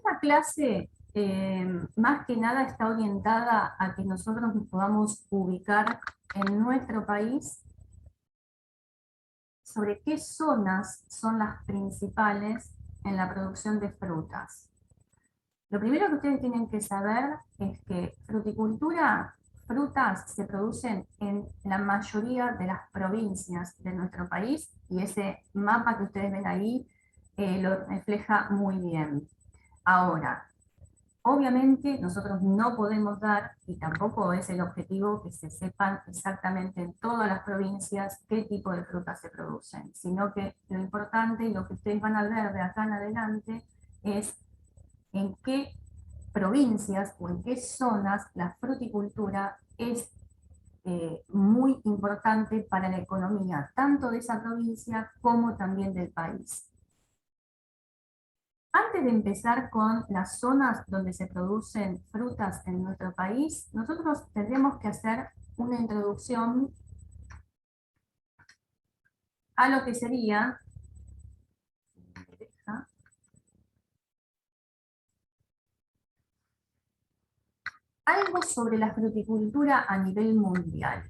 Esta clase más que nada está orientada a que nosotros nos podamos ubicar en nuestro país sobre qué zonas son las principales en la producción de frutas. Lo primero que ustedes tienen que saber es que fruticultura, frutas se producen en la mayoría de las provincias de nuestro país y ese mapa que ustedes ven ahí lo refleja muy bien. Ahora, obviamente nosotros no podemos dar, y tampoco es el objetivo que se sepan exactamente en todas las provincias qué tipo de frutas se producen, sino que lo importante y lo que ustedes van a ver de acá en adelante es en qué provincias o en qué zonas la fruticultura es muy importante para la economía, tanto de esa provincia como también del país. Antes de empezar con las zonas donde se producen frutas en nuestro país, nosotros tendríamos que hacer una introducción a lo que sería algo sobre la fruticultura a nivel mundial.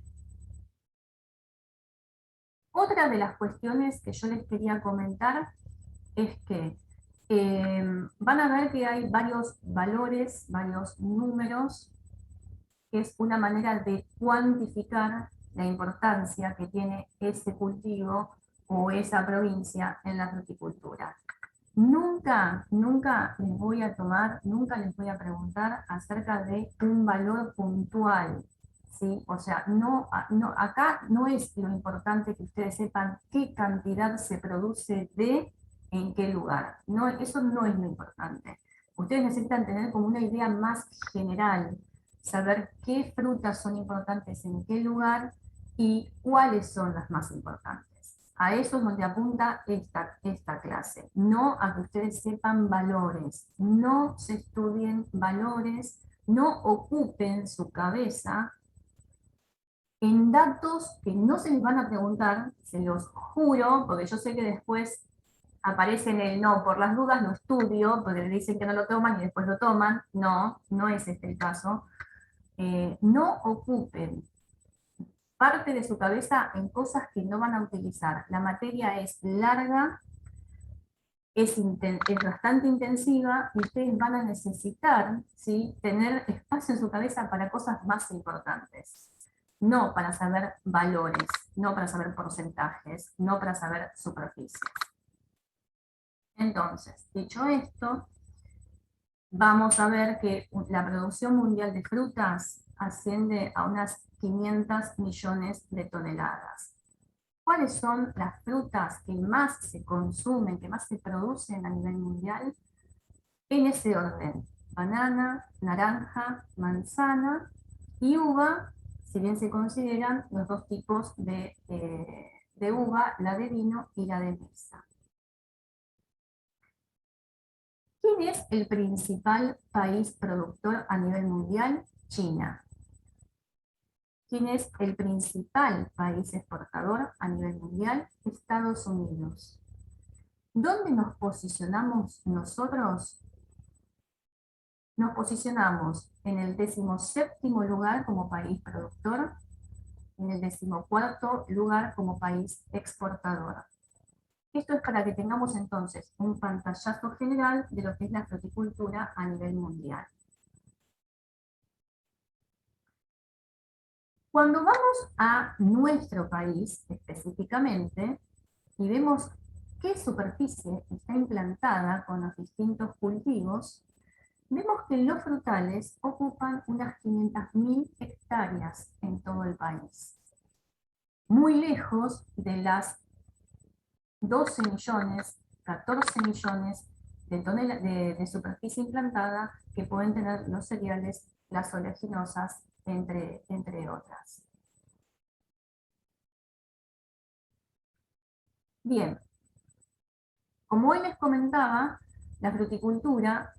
Otra de las cuestiones que yo les quería comentar es que van a ver que hay varios valores, varios números, que es una manera de cuantificar la importancia que tiene ese cultivo o esa provincia en la fruticultura. Nunca les voy a tomar, nunca les voy a preguntar acerca de un valor puntual, ¿sí? O sea, acá no es lo importante que ustedes sepan qué cantidad se produce de en qué lugar. No, eso no es lo importante. Ustedes necesitan tener como una idea más general, saber qué frutas son importantes en qué lugar y cuáles son las más importantes. A eso es donde apunta esta clase, no a que ustedes sepan valores, no se estudien valores, no ocupen su cabeza en datos que no se les van a preguntar, se los juro, porque yo sé que después aparece en el no, por las dudas lo estudio, porque le dicen que no lo toman y después lo toman. No, no es este el caso. No ocupen parte de su cabeza en cosas que no van a utilizar. La materia es larga, es bastante intensiva y ustedes van a necesitar, ¿sí?, tener espacio en su cabeza para cosas más importantes. No para saber valores, no para saber porcentajes, no para saber superficies. Entonces, dicho esto, vamos a ver que la producción mundial de frutas asciende a unas 500 millones de toneladas. ¿Cuáles son las frutas que más se consumen, que más se producen a nivel mundial? En ese orden: banana, naranja, manzana y uva, si bien se consideran los dos tipos de uva, la de vino y la de mesa. ¿Quién es el principal país productor a nivel mundial? China. ¿Quién es el principal país exportador a nivel mundial? Estados Unidos. ¿Dónde nos posicionamos nosotros? Nos posicionamos en el 17º lugar como país productor, en el 14º lugar como país exportador. Esto es para que tengamos entonces un pantallazo general de lo que es la fruticultura a nivel mundial. Cuando vamos a nuestro país específicamente y vemos qué superficie está implantada con los distintos cultivos, vemos que los frutales ocupan unas 500.000 hectáreas en todo el país, muy lejos de las 12 millones, 14 millones de superficie implantada que pueden tener los cereales, las oleaginosas, entre otras. Bien, como hoy les comentaba, la fruticultura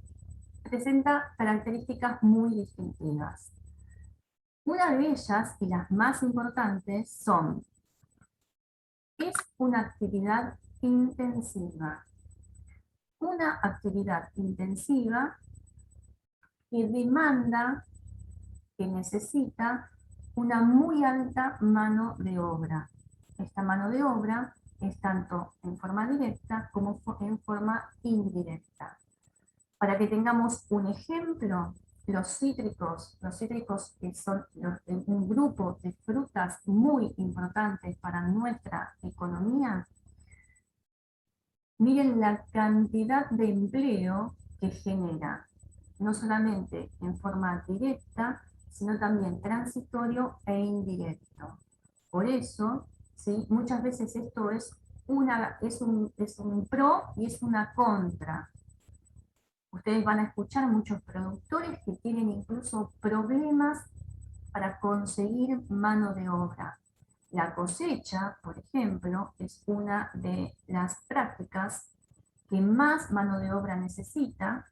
presenta características muy distintivas. Una de ellas, y las más importantes, es una actividad intensiva. una actividad intensiva que demanda, que necesita una muy alta mano de obra. Esta mano de obra es tanto en forma directa como en forma indirecta. Para que tengamos un ejemplo, los cítricos que son un grupo de frutas muy importantes para nuestra economía, miren la cantidad de empleo que genera, no solamente en forma directa, sino también transitorio e indirecto. Por eso, ¿sí? Muchas veces esto es un pro y es una contra. Ustedes van a escuchar muchos productores que tienen incluso problemas para conseguir mano de obra. La cosecha, por ejemplo, es una de las prácticas que más mano de obra necesita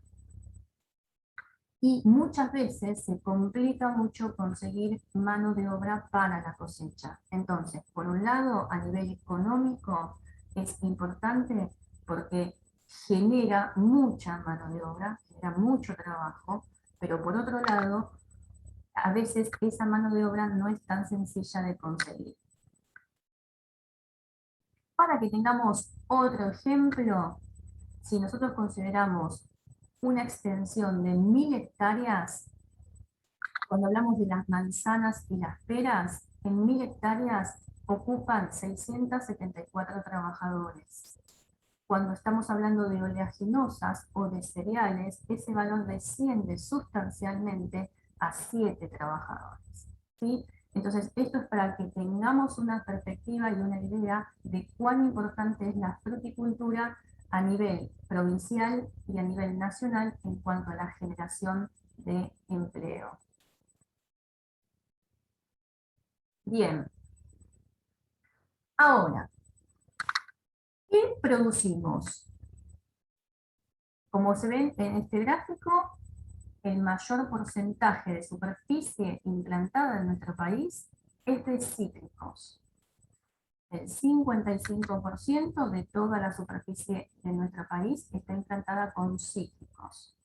y muchas veces se complica mucho conseguir mano de obra para la cosecha. Entonces, por un lado, a nivel económico es importante porque genera mucha mano de obra, genera mucho trabajo, pero por otro lado, a veces esa mano de obra no es tan sencilla de conseguir. Para que tengamos otro ejemplo, si nosotros consideramos una extensión de 1000 hectáreas, cuando hablamos de las manzanas y las peras, en 1000 hectáreas ocupan 674 trabajadores. Cuando estamos hablando de oleaginosas o de cereales, ese valor desciende sustancialmente a 7 trabajadores. ¿Sí? Entonces, esto es para que tengamos una perspectiva y una idea de cuán importante es la fruticultura a nivel provincial y a nivel nacional en cuanto a la generación de empleo. Bien, ahora, ¿qué producimos? Como se ven en este gráfico, el mayor porcentaje de superficie implantada en nuestro país es de cítricos. El 55% de toda la superficie de nuestro país está implantada con cítricos.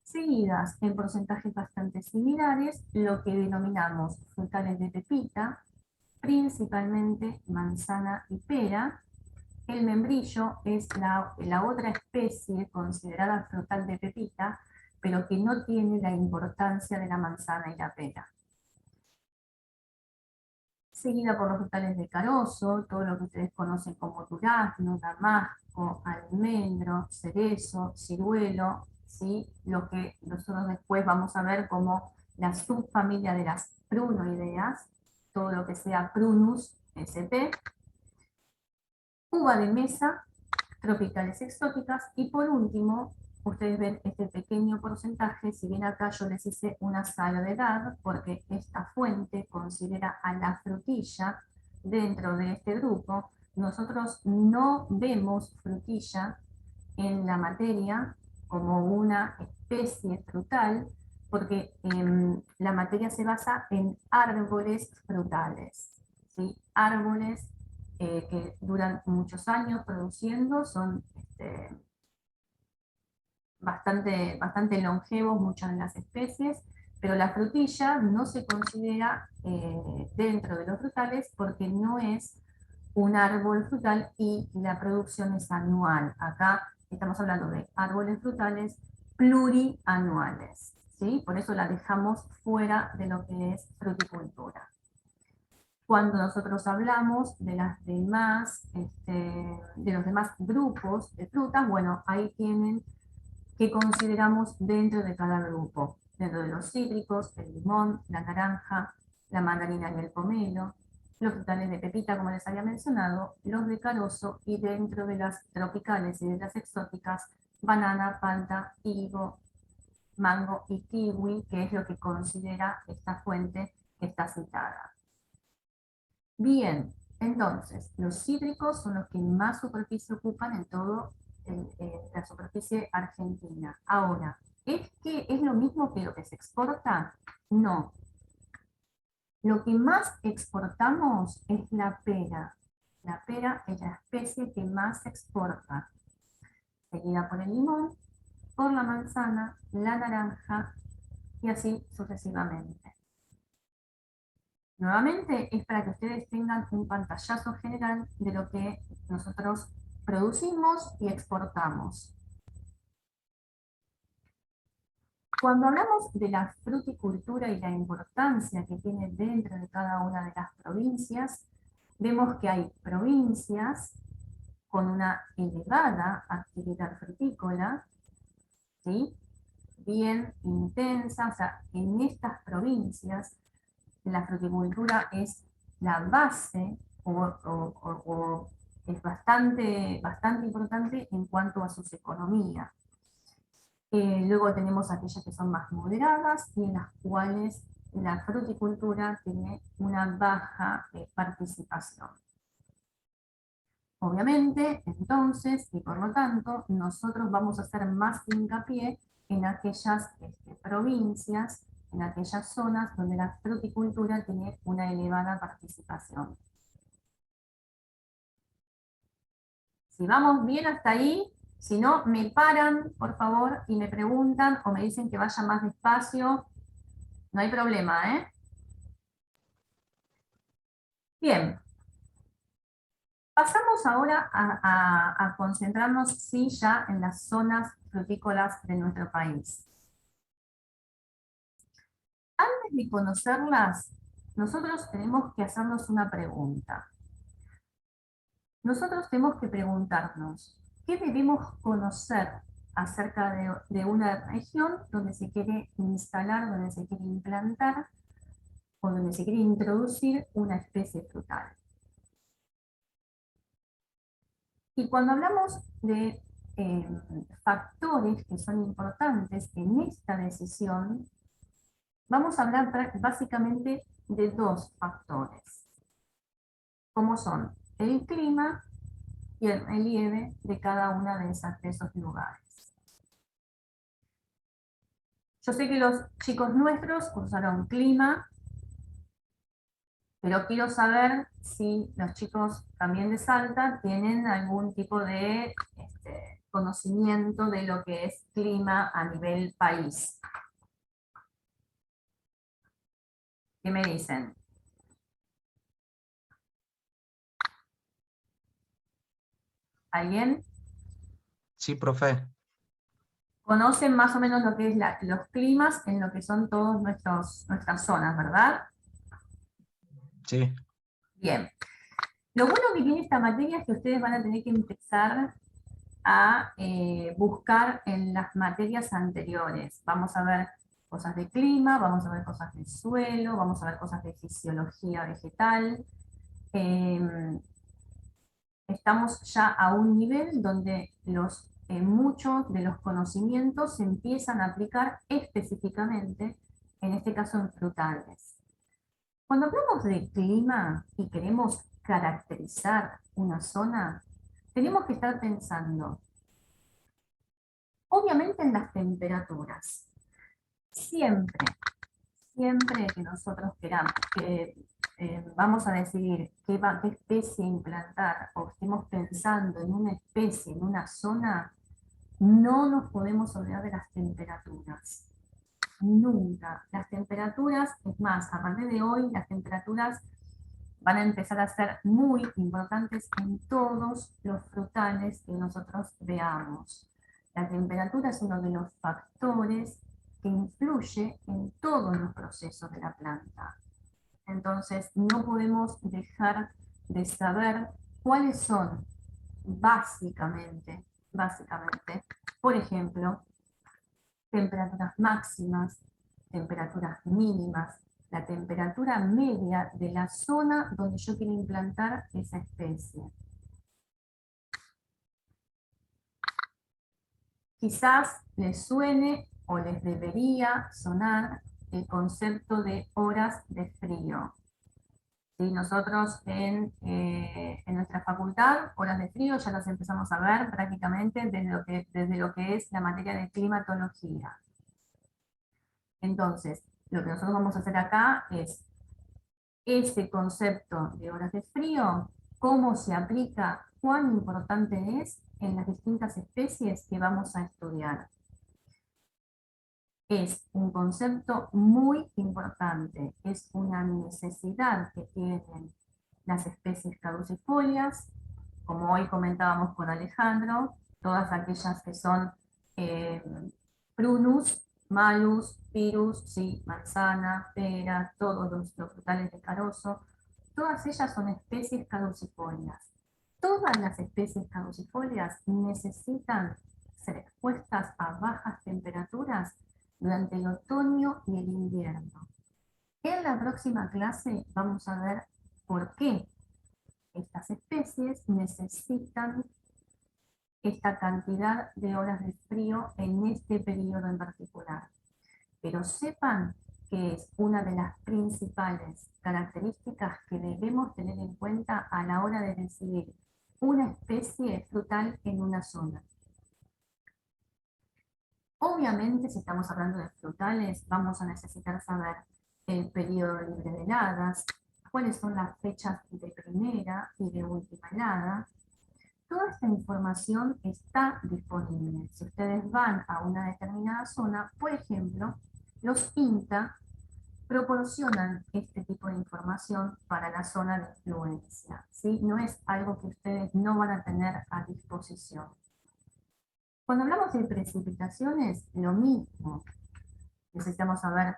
Seguidas en porcentajes bastante similares, lo que denominamos frutales de pepita, principalmente manzana y pera. El membrillo es la otra especie considerada frutal de pepita, pero que no tiene la importancia de la manzana y la pera. Seguida por los frutales de carozo, todo lo que ustedes conocen como durazno, damasco, almendro, cerezo, ciruelo, ¿sí? Lo que nosotros después vamos a ver como la subfamilia de las prunoideas, todo lo que sea prunus sp, uva de mesa, tropicales exóticas, y por último, ustedes ven este pequeño porcentaje, si bien acá yo les hice una salvedad, porque esta fuente considera a la frutilla dentro de este grupo, nosotros no vemos frutilla en la materia como una especie frutal, porque la materia se basa en árboles frutales, ¿sí? Árboles que duran muchos años produciendo, son bastante longevos muchas de las especies, pero la frutilla no se considera dentro de los frutales porque no es un árbol frutal y la producción es anual. Acá estamos hablando de árboles frutales plurianuales, ¿sí? Por eso la dejamos fuera de lo que es fruticultura. Cuando nosotros hablamos de de los demás grupos de frutas, bueno, ahí tienen que consideramos dentro de cada grupo. Dentro de los cítricos, el limón, la naranja, la mandarina y el pomelo, los frutales de pepita, como les había mencionado, los de carozo, y dentro de las tropicales y de las exóticas, banana, palta, higo, mango y kiwi, que es lo que considera esta fuente que está citada. Bien, entonces, los cítricos son los que más superficie ocupan en todo la superficie argentina. Ahora, ¿es que es lo mismo que lo que se exporta? No. Lo que más exportamos es la pera. La pera es la especie que más se exporta. seguida por el limón, por la manzana, la naranja y así sucesivamente. Nuevamente es para que ustedes tengan un pantallazo general de lo que nosotros producimos y exportamos. Cuando hablamos de la fruticultura y la importancia que tiene dentro de cada una de las provincias, vemos que hay provincias con una elevada actividad frutícola, ¿sí? Bien intensa, o sea, en estas provincias la fruticultura es la base o es bastante importante en cuanto a sus economías. Luego tenemos aquellas que son más moderadas y en las cuales la fruticultura tiene una baja participación. Obviamente, entonces, y por lo tanto, nosotros vamos a hacer más hincapié en aquellas provincias, en aquellas zonas donde la fruticultura tiene una elevada participación. Si vamos bien hasta ahí, si no, me paran, por favor, y me preguntan o me dicen que vaya más despacio. No hay problema, ¿eh? Bien. Pasamos ahora a concentrarnos, sí, ya en las zonas frutícolas de nuestro país. Antes de conocerlas, nosotros tenemos que hacernos una pregunta. Nosotros tenemos que preguntarnos, ¿qué debemos conocer acerca de una región donde se quiere instalar, donde se quiere implantar o donde se quiere introducir una especie frutal? Y cuando hablamos de factores que son importantes en esta decisión, vamos a hablar básicamente de dos factores, como son el clima y el relieve de cada una de esos lugares. Yo sé que los chicos nuestros cursaron clima, pero quiero saber si los chicos también de Salta tienen algún tipo de conocimiento de lo que es clima a nivel país. ¿Qué me dicen? ¿Alguien? Sí, profe. Conocen más o menos lo que es los climas en lo que son todas nuestras zonas, ¿verdad? Sí. Bien. Lo bueno que tiene esta materia es que ustedes van a tener que empezar a buscar en las materias anteriores. Vamos a ver cosas de clima, vamos a ver cosas de suelo, vamos a ver cosas de fisiología vegetal. Estamos ya a un nivel donde muchos de los conocimientos se empiezan a aplicar específicamente, en este caso en frutales. Cuando hablamos de clima y queremos caracterizar una zona, tenemos que estar pensando, obviamente, en las temperaturas. Siempre, siempre que nosotros queramos, que vamos a decidir qué especie implantar o estemos pensando en una especie, en una zona, no nos podemos olvidar de las temperaturas. Nunca. Las temperaturas, es más, a partir de hoy, las temperaturas van a empezar a ser muy importantes en todos los frutales que nosotros veamos. La temperatura es uno de los factores que influye en todos los procesos de la planta. Entonces, no podemos dejar de saber cuáles son básicamente, por ejemplo, temperaturas máximas, temperaturas mínimas, la temperatura media de la zona donde yo quiero implantar esa especie. Quizás les suene o les debería sonar el concepto de horas de frío. ¿Sí? Nosotros en nuestra facultad, horas de frío ya las empezamos a ver prácticamente desde lo que es la materia de climatología. Entonces, lo que nosotros vamos a hacer acá es ese concepto de horas de frío, cómo se aplica, cuán importante es en las distintas especies que vamos a estudiar. Es un concepto muy importante, es una necesidad que tienen las especies caducifolias, como hoy comentábamos con Alejandro, todas aquellas que son eh, prunus, malus, pirus, sí, manzana, pera, todos los frutales de carozo, todas ellas son especies caducifolias. Todas las especies caducifolias necesitan ser expuestas a bajas temperaturas durante el otoño y el invierno. En la próxima clase vamos a ver por qué estas especies necesitan esta cantidad de horas de frío en este periodo en particular. Pero sepan que es una de las principales características que debemos tener en cuenta a la hora de decidir una especie frutal en una zona. Obviamente, si estamos hablando de frutales, vamos a necesitar saber el periodo libre de heladas, cuáles son las fechas de primera y de última helada. Toda esta información está disponible. Si ustedes van a una determinada zona, por ejemplo, los INTA proporcionan este tipo de información para la zona de influencia, ¿sí? No es algo que ustedes no van a tener a disposición. Cuando hablamos de precipitaciones, lo mismo. Necesitamos saber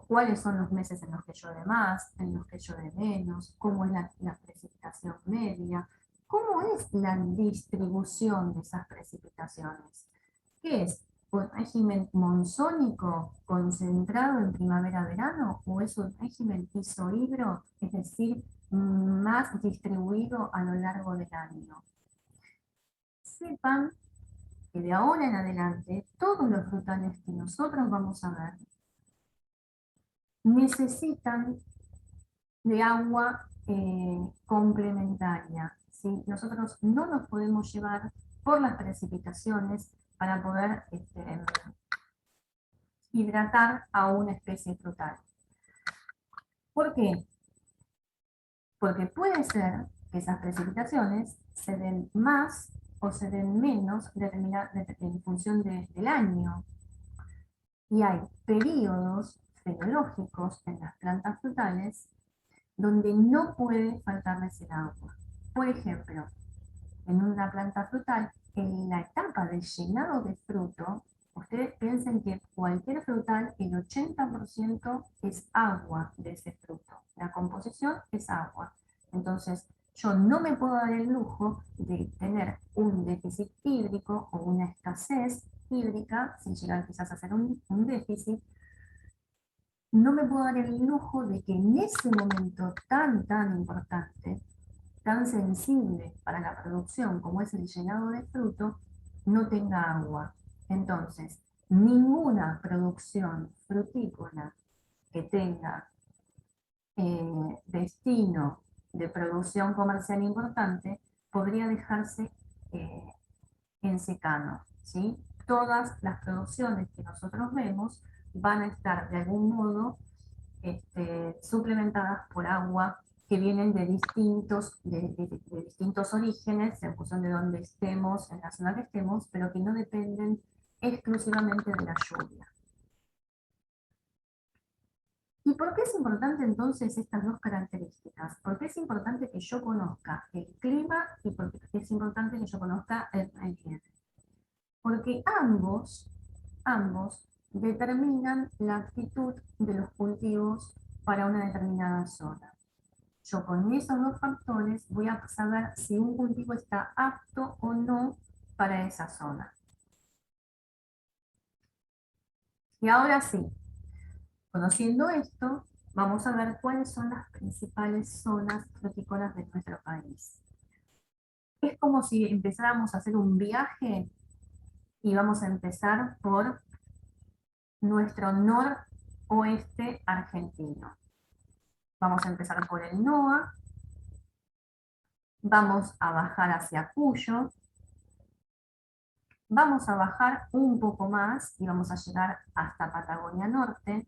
cuáles son los meses en los que llueve más, en los que llueve menos, cómo es la precipitación media, cómo es la distribución de esas precipitaciones. ¿Qué es? ¿Un régimen monzónico concentrado en primavera-verano o es un régimen isohidro, es decir, más distribuido a lo largo del año? Sepan que de ahora en adelante todos los frutales que nosotros vamos a ver necesitan de agua complementaria, ¿sí? Nosotros no nos podemos llevar por las precipitaciones para poder hidratar a una especie frutal. ¿Por qué? Porque puede ser que esas precipitaciones se den más o se den menos en función del año. Y hay periodos fenológicos en las plantas frutales donde no puede faltarles el agua. Por ejemplo, en una planta frutal, en la etapa de llenado de fruto, ustedes piensen que cualquier frutal, el 80% es agua de ese fruto. La composición es agua. Entonces, yo no me puedo dar el lujo de tener un déficit hídrico o una escasez hídrica, sin llegar quizás a hacer un déficit. No me puedo dar el lujo de que en ese momento tan importante, tan sensible para la producción como es el llenado de fruto, no tenga agua. Entonces, ninguna producción frutícola que tenga destino de producción comercial importante podría dejarse en secano, ¿sí? Todas las producciones que nosotros vemos van a estar de algún modo suplementadas por agua que vienen de distintos orígenes, en función de donde estemos, en la zona que estemos, pero que no dependen exclusivamente de la lluvia. ¿Y por qué es importante entonces estas dos características? ¿Por qué es importante que yo conozca el clima y por qué es importante que yo conozca el relieve? Porque ambos determinan la actitud de los cultivos para una determinada zona. Yo con esos dos factores voy a saber si un cultivo está apto o no para esa zona. Y ahora sí, conociendo esto, vamos a ver cuáles son las principales zonas frutícolas de nuestro país. Es como si empezáramos a hacer un viaje y vamos a empezar por nuestro noroeste argentino. Vamos a empezar por el NOA, vamos a bajar hacia Cuyo, vamos a bajar un poco más y vamos a llegar hasta Patagonia Norte,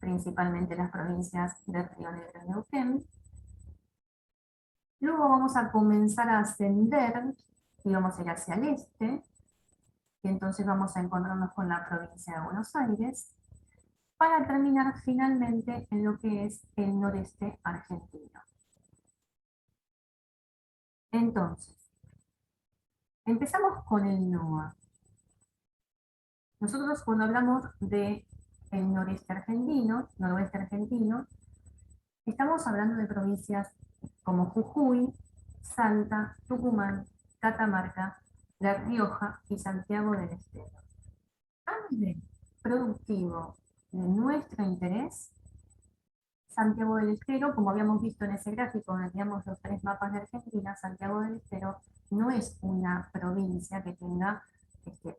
principalmente las provincias de Río Negro y Neuquén. Luego vamos a comenzar a ascender y vamos a ir hacia el este, y entonces vamos a encontrarnos con la provincia de Buenos Aires, para terminar finalmente en lo que es el noreste argentino. Entonces, empezamos con el NOA. Nosotros cuando hablamos de el noreste argentino, noroeste argentino, estamos hablando de provincias como Jujuy, Salta, Tucumán, Catamarca, La Rioja y Santiago del Estero. A nivel productivo de nuestro interés, Santiago del Estero, como habíamos visto en ese gráfico donde teníamos los 3 mapas de Argentina, Santiago del Estero no es una provincia que tenga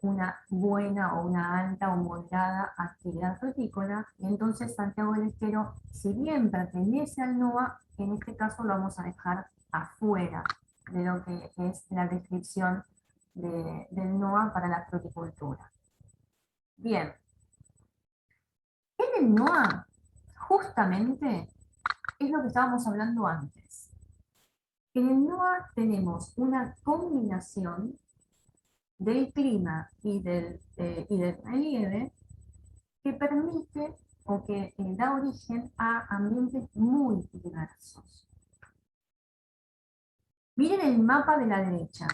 una buena o una alta o moderada actividad frutícola, y entonces Santiago del Estero, si bien pertenece al NOA, en este caso lo vamos a dejar afuera de lo que es la descripción del NOA para la fruticultura. Bien, en el NOA, justamente, es lo que estábamos hablando antes. En el NOA tenemos una combinación del clima y del relieve que permite o que da origen a ambientes muy diversos. Miren el mapa de la derecha.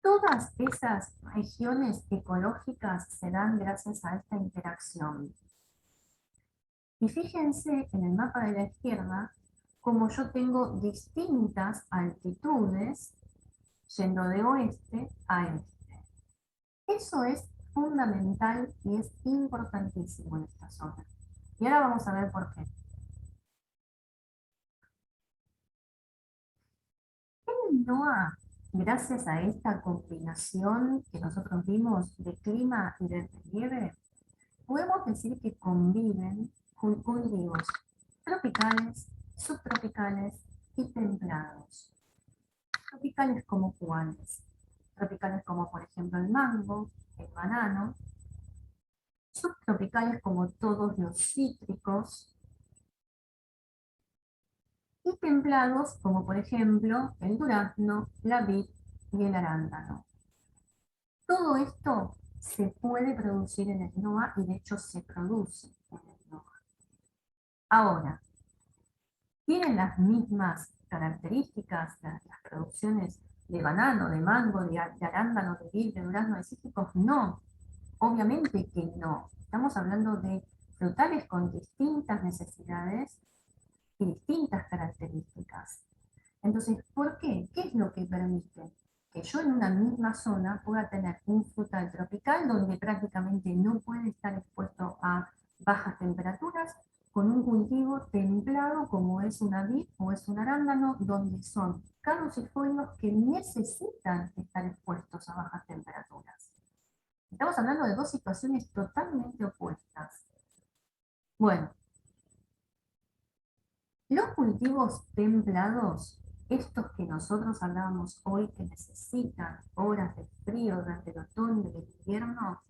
Todas esas regiones ecológicas se dan gracias a esta interacción. Y fíjense en el mapa de la izquierda como yo tengo distintas altitudes yendo de oeste a este. Eso es fundamental y es importantísimo en esta zona. Y ahora vamos a ver por qué. En el NOA, gracias a esta combinación que nosotros vimos de clima y de relieve, podemos decir que conviven cultivos tropicales, subtropicales y templados. Tropicales como cuáles, tropicales como por ejemplo el mango, el banano, subtropicales como todos los cítricos, y templados como por ejemplo el durazno, la vid y el arándano. Todo esto se puede producir en el NOA y de hecho se produce en el NOA. Ahora, ¿tienen las mismas características las producciones de banano, de mango, de arándano, de vid, de durazno, de cítricos? No, obviamente que no. Estamos hablando de frutales con distintas necesidades y distintas características. Entonces, ¿por qué? ¿Qué es lo que permite? Que yo en una misma zona pueda tener un frutal tropical donde prácticamente no puede estar expuesto a bajas temperaturas, con un cultivo templado como es una vid o es un arándano, donde son caducifolios que necesitan estar expuestos a bajas temperaturas. Estamos hablando de dos situaciones totalmente opuestas. Bueno, los cultivos templados, estos que nosotros hablábamos hoy que necesitan horas de frío durante el otoño y el invierno,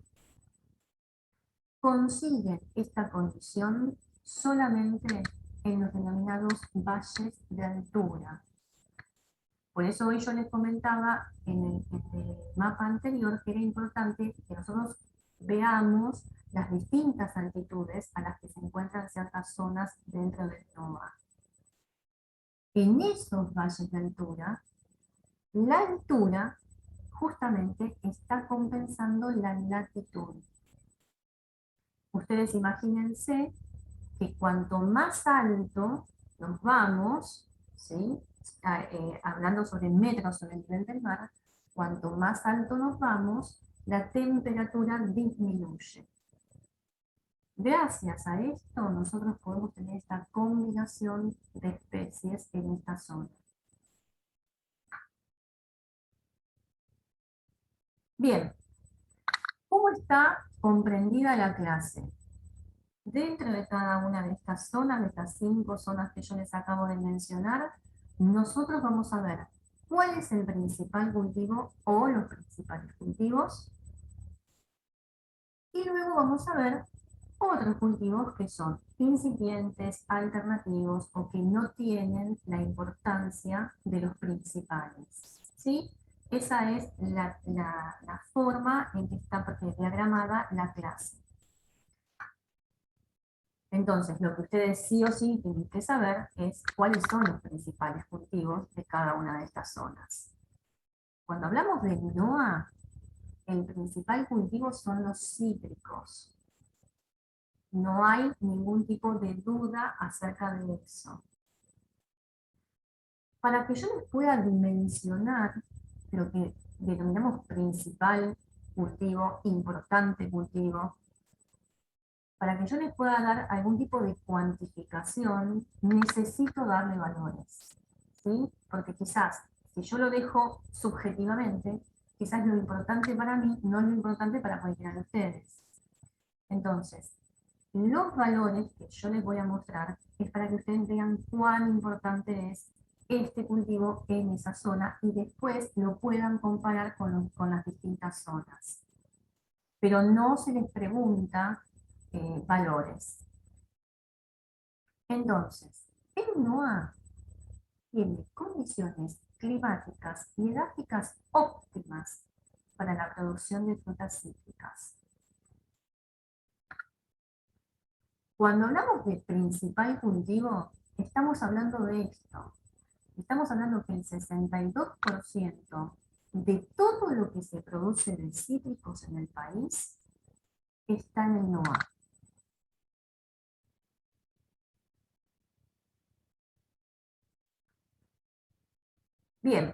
consiguen esta condición solamente en los denominados valles de altura. Por eso hoy yo les comentaba en el mapa anterior que era importante que nosotros veamos las distintas altitudes a las que se encuentran ciertas zonas dentro del NOA. En esos valles de altura, la altura justamente está compensando la latitud. Ustedes imagínense que cuanto más alto nos vamos, ¿sí? Hablando sobre metros sobre el nivel del mar, cuanto más alto nos vamos, la temperatura disminuye. Gracias a esto, nosotros podemos tener esta combinación de especies en esta zona. Bien, ¿cómo está comprendida la clase? Dentro de cada una de estas zonas, de estas 5 zonas que yo les acabo de mencionar, nosotros vamos a ver cuál es el principal cultivo o los principales cultivos, y luego vamos a ver otros cultivos que son incipientes, alternativos o que no tienen la importancia de los principales. ¿Sí? Esa es la forma en que está diagramada la clase. Entonces, lo que ustedes sí o sí tienen que saber es cuáles son los principales cultivos de cada una de estas zonas. Cuando hablamos de NOA, el principal cultivo son los cítricos. No hay ningún tipo de duda acerca de eso. Para que yo les pueda dimensionar lo que denominamos principal cultivo, importante cultivo, para que yo les pueda dar algún tipo de cuantificación, necesito darle valores, ¿sí? Porque quizás, si yo lo dejo subjetivamente, quizás lo importante para mí no es lo importante para cualquiera de ustedes. Entonces, los valores que yo les voy a mostrar es para que ustedes vean cuán importante es este cultivo en esa zona y después lo puedan comparar con las distintas zonas. Pero no se les pregunta valores. Entonces, el NOA tiene condiciones climáticas y edáficas óptimas para la producción de frutas cítricas. Cuando hablamos de principal cultivo, estamos hablando de esto. Estamos hablando que el 62% de todo lo que se produce de cítricos en el país está en el NOA. Bien,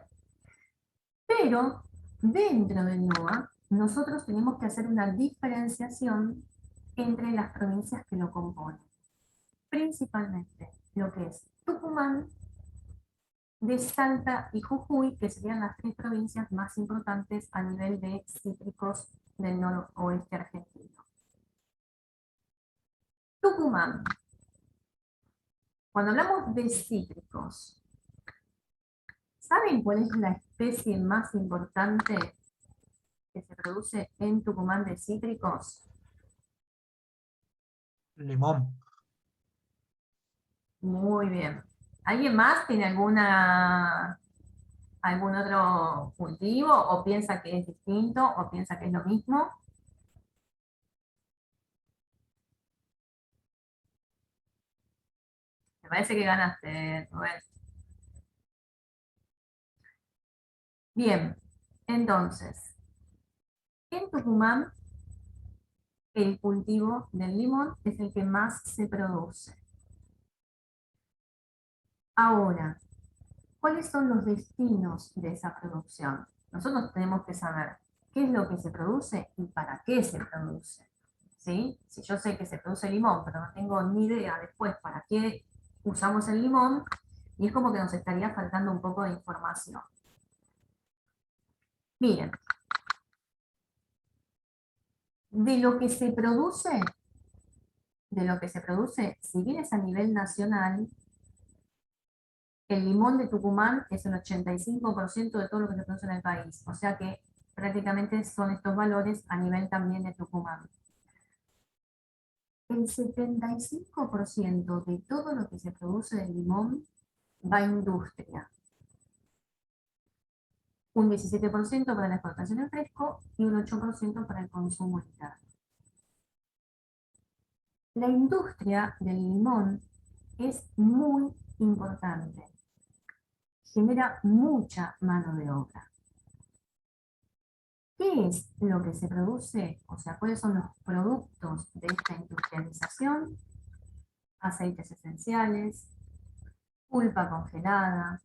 pero dentro del NOA nosotros tenemos que hacer una diferenciación entre las provincias que lo componen. Principalmente lo que es Tucumán, de Salta y Jujuy, que serían las tres provincias más importantes a nivel de cítricos del noroeste argentino. Tucumán. Cuando hablamos de cítricos, ¿saben cuál es la especie más importante que se produce en Tucumán de cítricos? Limón. Muy bien. ¿Alguien más tiene algún otro cultivo o piensa que es distinto o piensa que es lo mismo? Me parece que ganaste, Rubén. Bien, entonces, en Tucumán el cultivo del limón es el que más se produce. Ahora, ¿cuáles son los destinos de esa producción? Nosotros tenemos que saber qué es lo que se produce y para qué se produce. ¿Sí? Si yo sé que se produce limón, pero no tengo ni idea después para qué usamos el limón, y es como que nos estaría faltando un poco de información. Miren, de lo que se produce, si bien es a nivel nacional, el limón de Tucumán es el 85% de todo lo que se produce en el país, o sea que prácticamente son estos valores a nivel también de Tucumán. El 75% de todo lo que se produce de limón va a industria. Un 17% para la exportación en fresco y un 8% para el consumo interno. La industria del limón es muy importante. Genera mucha mano de obra. ¿Qué es lo que se produce? O sea, ¿cuáles son los productos de esta industrialización? Aceites esenciales, pulpa congelada,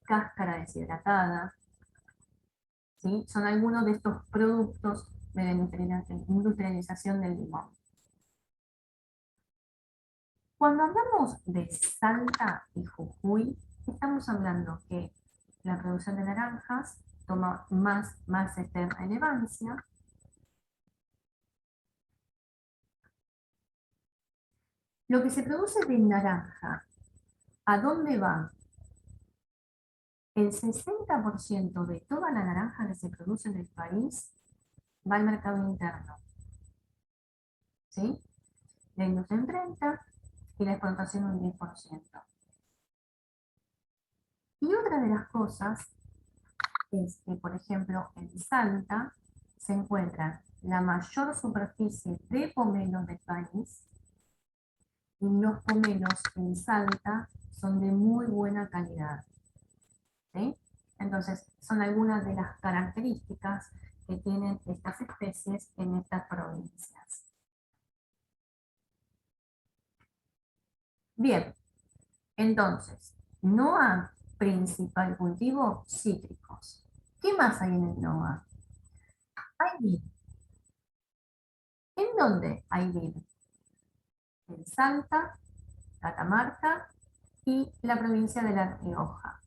cáscara deshidratada, ¿sí? Son algunos de estos productos de la industrialización del limón. Cuando hablamos de Salta y Jujuy, estamos hablando que la producción de naranjas toma más relevancia. Lo que se produce de naranja, ¿a dónde va? El 60% de toda la naranja que se produce en el país va al mercado interno. ¿Sí? La industria un 30% y la exportación un 10%. Y otra de las cosas es que, por ejemplo, en Salta se encuentra la mayor superficie de pomelos del país y los pomelos en Salta son de muy buena calidad. ¿Sí? Entonces, son algunas de las características que tienen estas especies en estas provincias. Bien, entonces, NOA, principal cultivo, cítricos. ¿Qué más hay en el NOA? Hay vid. ¿En dónde hay vid? En Salta, Catamarca y la provincia de La Rioja.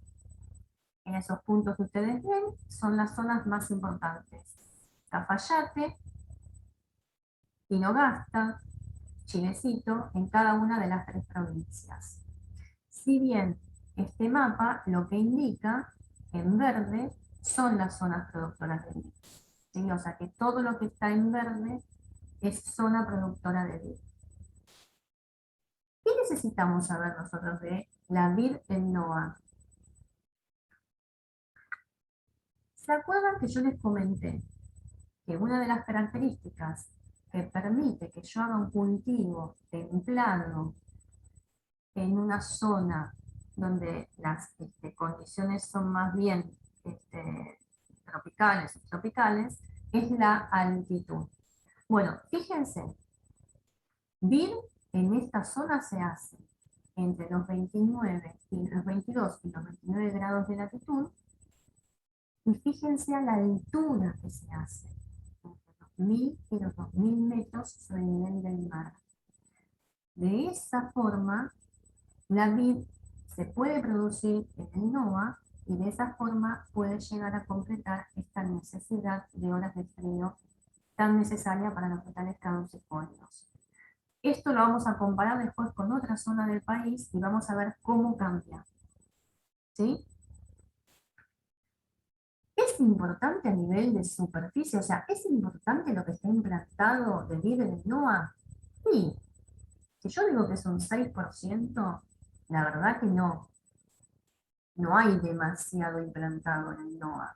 En esos puntos que ustedes ven son las zonas más importantes. Cafayate, Tinogasta, Chilecito, en cada una de las tres provincias. Si bien este mapa lo que indica en verde son las zonas productoras de vid. ¿Sí? O sea que todo lo que está en verde es zona productora de vid. ¿Qué necesitamos saber nosotros de la vid en NOA? ¿Se acuerdan que yo les comenté que una de las características que permite que yo haga un cultivo templado en una zona donde las condiciones son más bien tropicales, subtropicales, es la altitud? Bueno, fíjense, vid en esta zona se hace entre los 29 y los 22 y los 29 grados de latitud, y fíjense a la altura que se hace, entre los 1000 y los 2000 metros sobre el nivel del mar. De esa forma, la vid se puede producir en el NOA y de esa forma puede llegar a completar esta necesidad de horas de frío tan necesaria para los metales caducifolios. Esto lo vamos a comparar después con otra zona del país y vamos a ver cómo cambia. ¿Sí? ¿Es importante a nivel de superficie? O sea, ¿es importante lo que está implantado de vid en el NOA? Sí. Si yo digo que es un 6%, la verdad que no. No hay demasiado implantado en el NOA.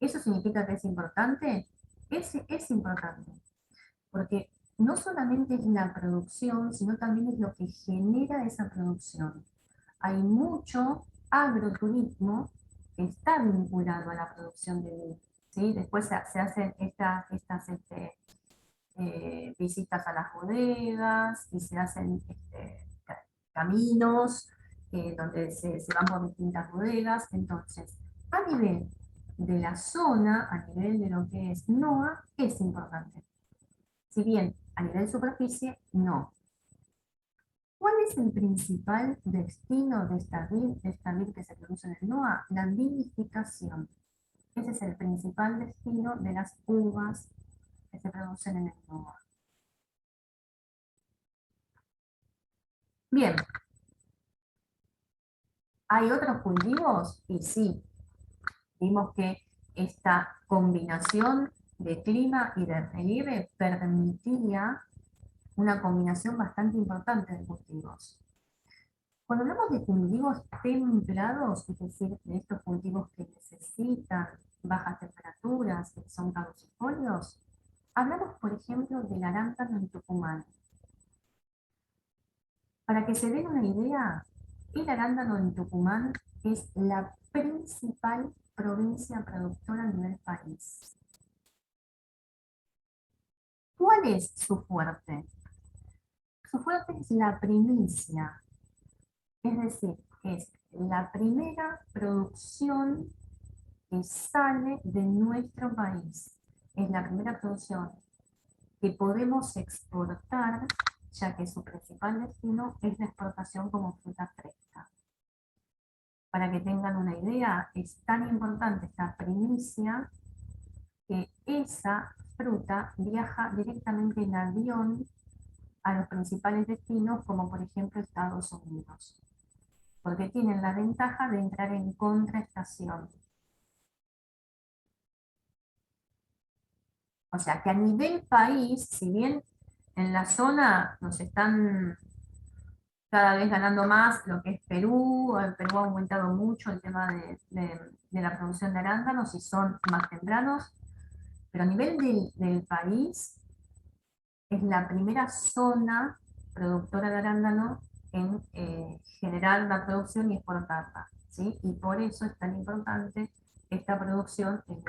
¿Eso significa que es importante? Es importante, porque no solamente es la producción, sino también es lo que genera esa producción. Hay mucho agroturismo que está vinculado a la producción de vid. ¿Sí? Después se hacen estas visitas a las bodegas y se hacen caminos donde se van por distintas bodegas. Entonces, a nivel de la zona, a nivel de lo que es NOA, es importante. Si bien a nivel superficie, no. ¿Cuál es el principal destino de esta vid que se produce en el NOA? La vinificación. Ese es el principal destino de las uvas que se producen en el NOA. Bien, ¿hay otros cultivos? Y sí, vimos que esta combinación de clima y de relieve permitía una combinación bastante importante de cultivos. Cuando hablamos de cultivos templados, es decir, de estos cultivos que necesitan bajas temperaturas, que son caducifolios, hablamos, por ejemplo, del arándano en Tucumán. Para que se den una idea, el arándano en Tucumán es la principal provincia productora a nivel país. ¿Cuál es su fuerte? Su fuerte es la primicia, es decir, es la primera producción que sale de nuestro país. Es la primera producción que podemos exportar, ya que su principal destino es la exportación como fruta fresca. Para que tengan una idea, es tan importante esta primicia que esa fruta viaja directamente en avión a los principales destinos, como por ejemplo Estados Unidos, porque tienen la ventaja de entrar en contraestación. O sea que a nivel país, si bien en la zona nos están cada vez ganando más lo que es Perú. El Perú ha aumentado mucho el tema de la producción de arándanos y son más tempranos, pero a nivel del país es la primera zona productora de arándano en generar la producción y exportarla, ¿sí? Y por eso es tan importante esta producción en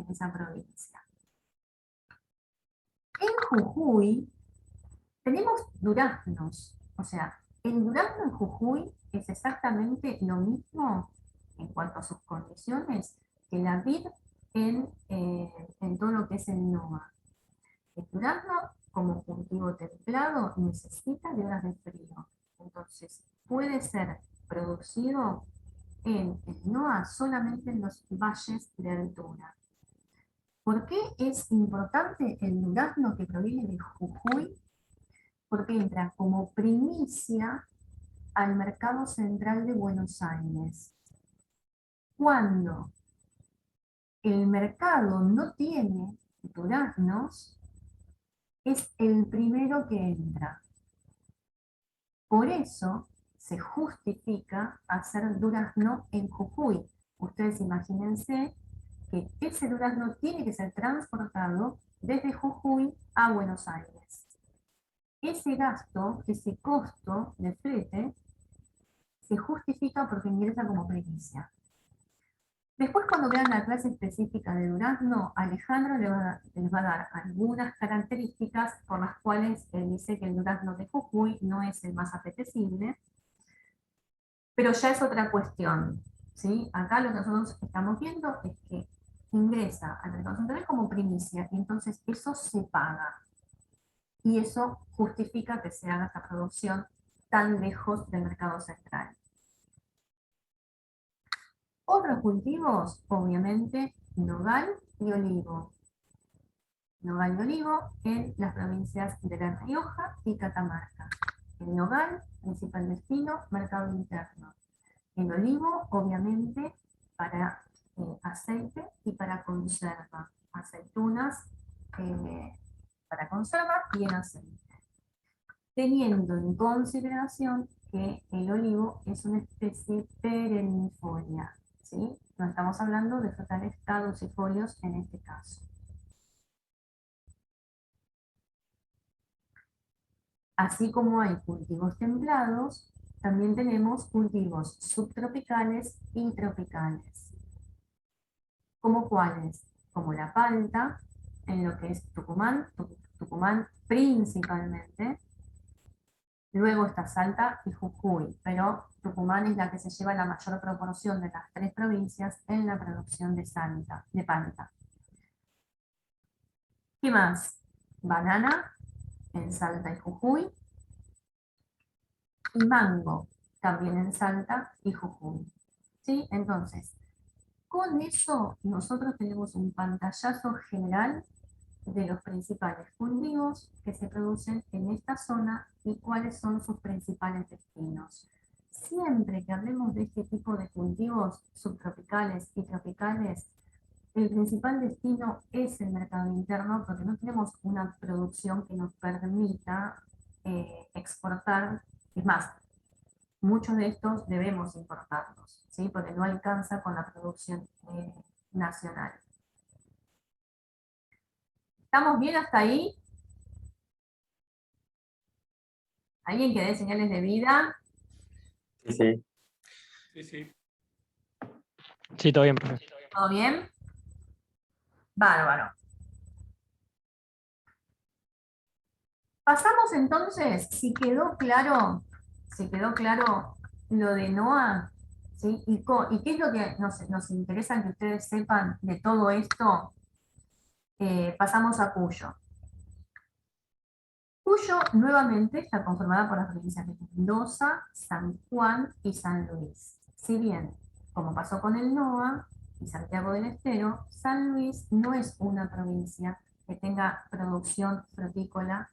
esa provincia. En Jujuy tenemos duraznos, o sea, el durazno en Jujuy es exactamente lo mismo en cuanto a sus condiciones que la vid en todo lo que es el NOA. El durazno, como cultivo templado, necesita de horas de frío. Entonces, puede ser producido en el NOA solamente en los valles de altura. ¿Por qué es importante el durazno que proviene de Jujuy? Porque entra como primicia al mercado central de Buenos Aires. Cuando el mercado no tiene duraznos, es el primero que entra. Por eso se justifica hacer durazno en Jujuy. Ustedes imagínense que ese durazno tiene que ser transportado desde Jujuy a Buenos Aires. Ese gasto, ese costo de flete, se justifica porque ingresa como primicia. Después, cuando vean la clase específica de durazno, Alejandro les va a dar algunas características por las cuales él dice que el durazno de Jujuy no es el más apetecible, pero ya es otra cuestión, ¿sí? Acá lo que nosotros estamos viendo es que ingresa al mercado central como primicia, y entonces eso se paga, y eso justifica que se haga esta producción tan lejos del mercado central. Otros cultivos, obviamente, nogal y olivo. Nogal y olivo en las provincias de La Rioja y Catamarca. El nogal, principal destino, mercado interno. El olivo, obviamente, para aceite y para conserva. Aceitunas para conserva y en aceite. Teniendo en consideración que el olivo es una especie perennifolia, ¿sí? No estamos hablando de frutales caducifolios en este caso. Así como hay cultivos templados, también tenemos cultivos subtropicales y tropicales. ¿Como cuáles? Como la palta, en lo que es Tucumán, Tucumán principalmente. Luego está Salta y Jujuy, pero Tucumán es la que se lleva la mayor proporción de las tres provincias en la producción de palta. ¿Qué más? Banana en Salta y Jujuy, y mango también en Salta y Jujuy. ¿Sí? Entonces, con eso nosotros tenemos un pantallazo general de los principales cultivos que se producen en esta zona y cuáles son sus principales destinos. Siempre que hablemos de este tipo de cultivos subtropicales y tropicales, el principal destino es el mercado interno, porque no tenemos una producción que nos permita exportar. Es más, muchos de estos debemos importarlos, ¿sí? Porque no alcanza con la producción nacional. ¿Estamos bien hasta ahí? ¿Alguien que dé señales de vida? Sí, sí. Sí, sí. Sí, todo bien, profe. ¿Todo bien? Bárbaro. Pasamos entonces, si quedó claro lo de NOA, ¿sí? ¿Y qué es lo que nos interesa que ustedes sepan de todo esto? Pasamos a Cuyo. Cuyo nuevamente está conformada por las provincias de Mendoza, San Juan y San Luis. Si bien, como pasó con el NOA y Santiago del Estero, San Luis no es una provincia que tenga producción frutícola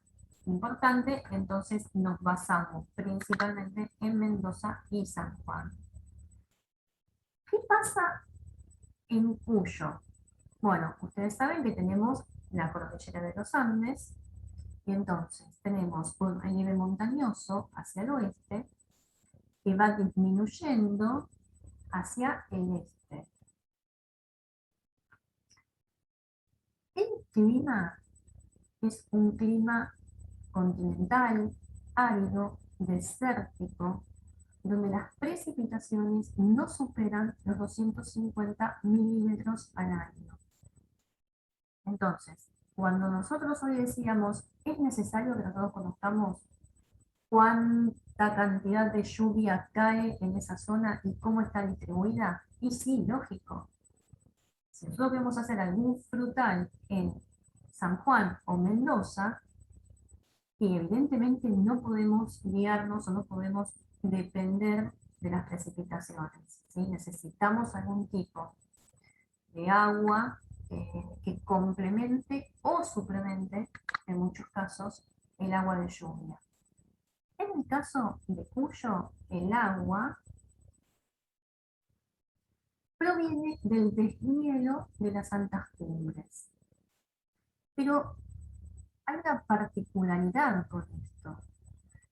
importante, entonces nos basamos principalmente en Mendoza y San Juan. ¿Qué pasa en Cuyo? Bueno, ustedes saben que tenemos la cordillera de los Andes, Y entonces tenemos un relieve montañoso hacia el oeste que va disminuyendo hacia el este. El clima es un clima continental, árido, desértico, donde las precipitaciones no superan los 250 milímetros al año. Entonces, cuando nosotros hoy decíamos, es necesario que nosotros conozcamos cuánta cantidad de lluvia cae en esa zona y cómo está distribuida, y sí, lógico. Si nosotros queremos hacer algún frutal en San Juan o Mendoza, y evidentemente no podemos guiarnos o no podemos depender de las precipitaciones, ¿sí? Necesitamos algún tipo de agua que complemente o suplemente, en muchos casos, el agua de lluvia. En el caso de Cuyo, el agua proviene del deshielo de las altas cumbres. Pero hay una particularidad con esto.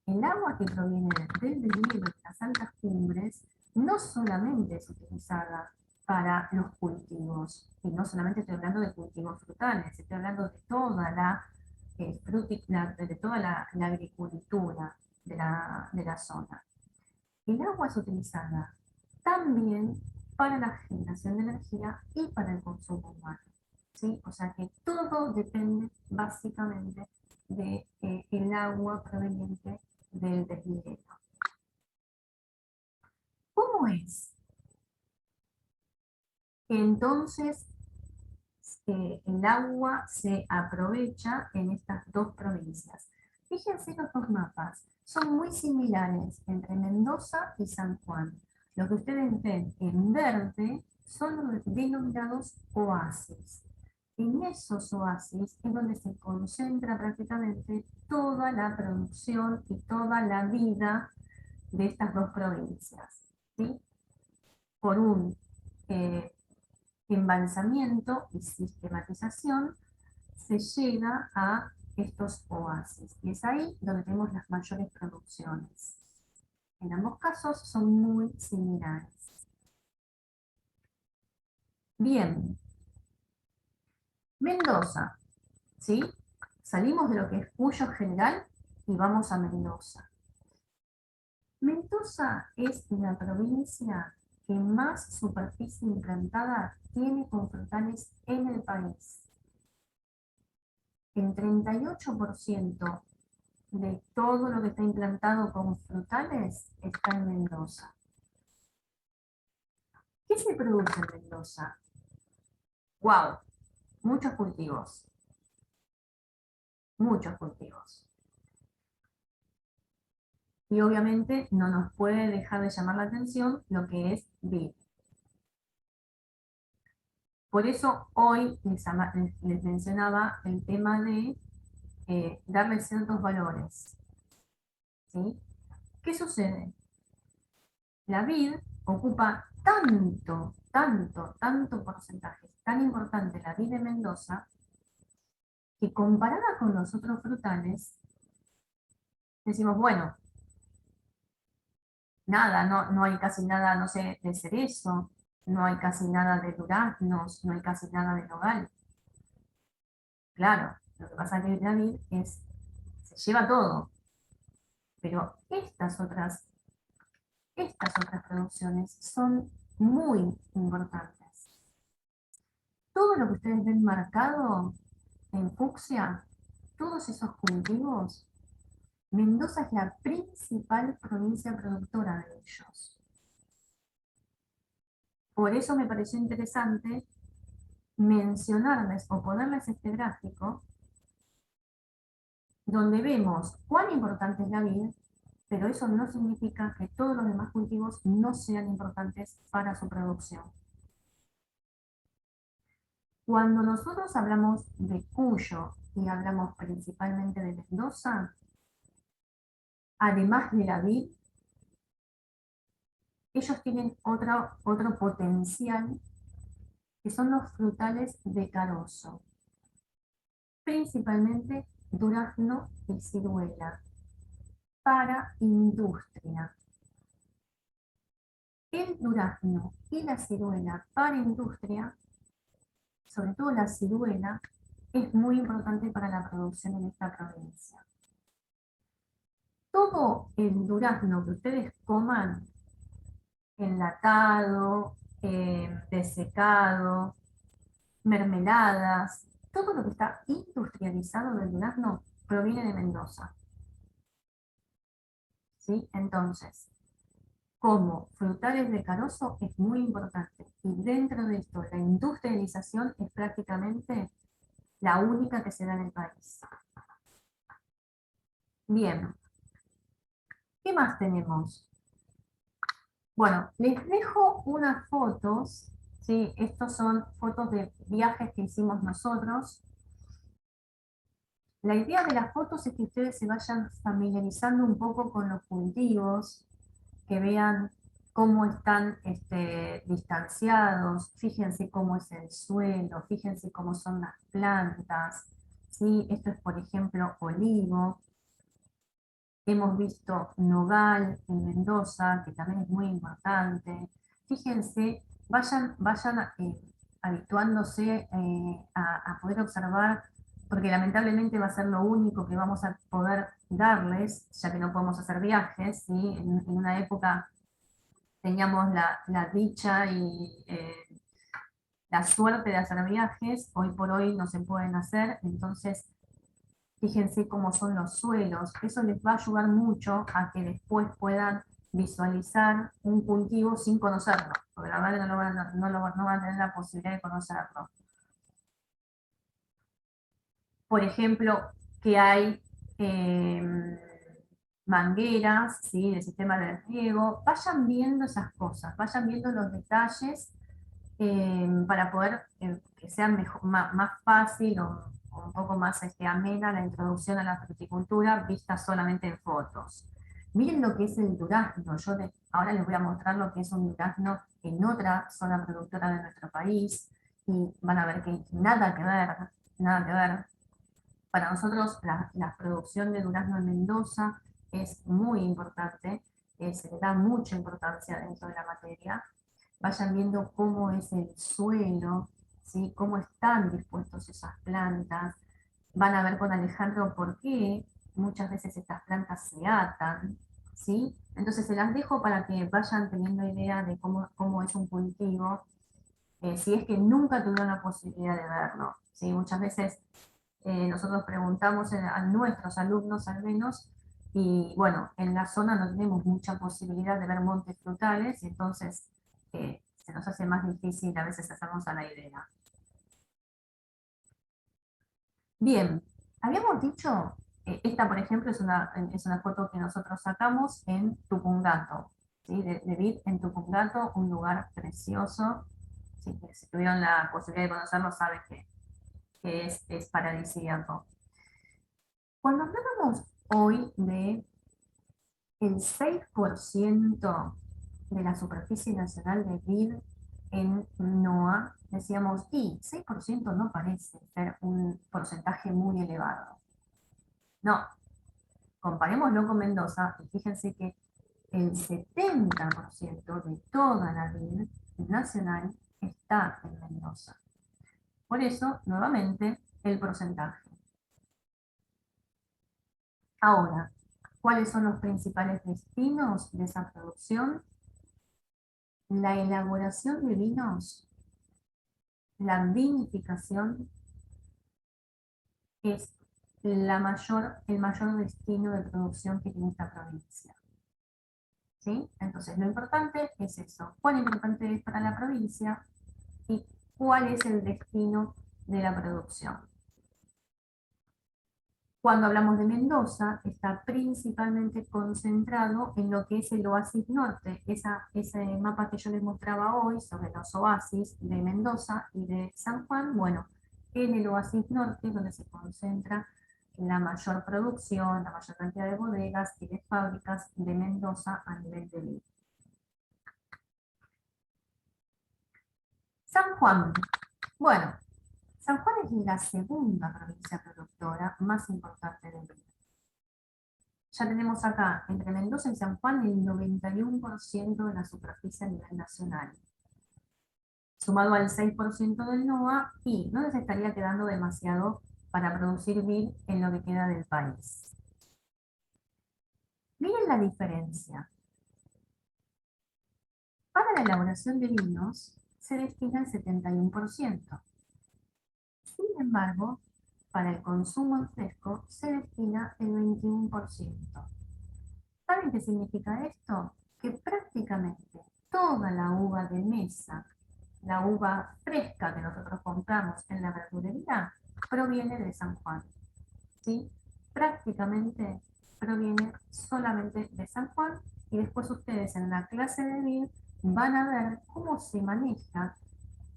El agua que proviene del deshielo de las altas cumbres no solamente es utilizada para los cultivos, y no solamente estoy hablando de cultivos frutales, estoy hablando de toda de toda la agricultura de la zona. El agua es utilizada también para la generación de energía y para el consumo humano, ¿sí? O sea que todo depende básicamente del agua proveniente del deshielo. ¿Cómo es? Entonces, el agua se aprovecha en estas dos provincias. Fíjense los dos mapas, son muy similares entre Mendoza y San Juan. Lo que ustedes ven en verde son los denominados oasis. En esos oasis es donde se concentra prácticamente toda la producción y toda la vida de estas dos provincias, ¿sí? Por un embalsamiento y sistematización se llega a estos oasis, y es ahí donde tenemos las mayores producciones. En ambos casos son muy similares. Bien, Mendoza, ¿sí? Salimos de lo que es Cuyo general y vamos a Mendoza. Mendoza es la provincia que más superficie implantada tiene con frutales en el país. El 38% de todo lo que está implantado con frutales está en Mendoza. ¿Qué se produce en Mendoza? ¡Wow! Muchos cultivos. Muchos cultivos. Y obviamente no nos puede dejar de llamar la atención lo que es vid. Por eso hoy les mencionaba el tema de darle ciertos valores, ¿sí? ¿Qué sucede? La vid ocupa tanto porcentaje, tan importante la vid de Mendoza, que comparada con los otros frutales, decimos, bueno, nada, no hay casi nada, no sé, de cerezo, no hay casi nada de duraznos, no hay casi nada de nogal. Claro, lo que pasa es que la vid se lleva todo, pero estas otras producciones son muy importantes. Todo lo que ustedes ven marcado en fucsia, todos esos cultivos, Mendoza es la principal provincia productora de ellos. Por eso me pareció interesante mencionarles o ponerles este gráfico donde vemos cuán importante es la vid, pero eso no significa que todos los demás cultivos no sean importantes para su producción. Cuando nosotros hablamos de Cuyo y hablamos principalmente de Mendoza, además de la vid, ellos tienen otro potencial, que son los frutales de carozo, principalmente durazno y ciruela para industria. El durazno y la ciruela para industria, sobre todo la ciruela, es muy importante para la producción en esta provincia. Todo el durazno que ustedes coman, enlatado, desecado, mermeladas, todo lo que está industrializado del durazno proviene de Mendoza. ¿Sí? Entonces, como frutales de carozo es muy importante. Y dentro de esto, la industrialización es prácticamente la única que se da en el país. Bien. ¿Qué más tenemos? Bueno, les dejo unas fotos, ¿sí? Estos son fotos de viajes que hicimos nosotros. La idea de las fotos es que ustedes se vayan familiarizando un poco con los cultivos, que vean cómo están distanciados, fíjense cómo es el suelo, fíjense cómo son las plantas, ¿sí? Esto es, por ejemplo, olivo. Hemos visto nogal en Mendoza, que también es muy importante. Fíjense, vayan habituándose a poder observar, porque lamentablemente va a ser lo único que vamos a poder darles, ya que no podemos hacer viajes, ¿sí? En una época teníamos la dicha y la suerte de hacer viajes, hoy por hoy no se pueden hacer, entonces fíjense cómo son los suelos, eso les va a ayudar mucho a que después puedan visualizar un cultivo sin conocerlo, porque la verdad no van a tener la posibilidad de conocerlo. Por ejemplo, que hay mangueras, ¿sí? Del sistema de riego, vayan viendo esas cosas, vayan viendo los detalles para poder que sea más fácil o un poco más amena la introducción a la fruticultura vista solamente en fotos. Miren lo que es el durazno. Ahora les voy a mostrar lo que es un durazno en otra zona productora de nuestro país y van a ver que nada que ver, nada que ver. Para nosotros la producción de durazno en Mendoza es muy importante, se le da mucha importancia dentro de la materia. Vayan viendo cómo es el suelo, ¿sí? Cómo están dispuestos esas plantas. Van a ver con Alejandro por qué muchas veces estas plantas se atan, ¿sí? Entonces se las dejo para que vayan teniendo idea de cómo es un cultivo, si es que nunca tuvieron la posibilidad de verlo, ¿sí? Muchas veces nosotros preguntamos a nuestros alumnos al menos, y bueno, en la zona no tenemos mucha posibilidad de ver montes frutales, entonces se nos hace más difícil a veces hacernos a la idea. Bien, habíamos dicho, esta por ejemplo es una foto que nosotros sacamos en Tupungato, ¿sí? de vid en Tupungato, un lugar precioso. ¿Sí? Si tuvieron la posibilidad de conocerlo, saben que es paradisíaco. Cuando hablábamos hoy de el 6% de la superficie nacional de vid en NOA, decíamos, y 6% no parece ser un porcentaje muy elevado. No, comparémoslo con Mendoza y fíjense que el 70% de toda la vid nacional está en Mendoza. Por eso, nuevamente, el porcentaje. Ahora, ¿cuáles son los principales destinos de esa producción? La elaboración de vinos, la vinificación, es el mayor destino de producción que tiene esta provincia. ¿Sí? Entonces, lo importante es eso. ¿Cuán importante es para la provincia? Y cuál es el destino de la producción. Cuando hablamos de Mendoza, está principalmente concentrado en lo que es el oasis norte, ese mapa que yo les mostraba hoy sobre los oasis de Mendoza y de San Juan. Bueno, en el oasis norte, donde se concentra la mayor producción, la mayor cantidad de bodegas y de fábricas de Mendoza a nivel de vid. San Juan. Bueno, San Juan es la segunda provincia productora más importante del vino. Ya tenemos acá, entre Mendoza y San Juan, el 91% de la superficie a nivel nacional, sumado al 6% del NOA, y no les estaría quedando demasiado para producir vino en lo que queda del país. Miren la diferencia. Para la elaboración de vinos se destina el 71%. Sin embargo, para el consumo en fresco se destina el 21%. ¿Saben qué significa esto? Que prácticamente toda la uva de mesa, la uva fresca que nosotros compramos en la verdulería, proviene de San Juan. ¿Sí? Prácticamente proviene solamente de San Juan, y después ustedes en la clase de vino van a ver cómo se maneja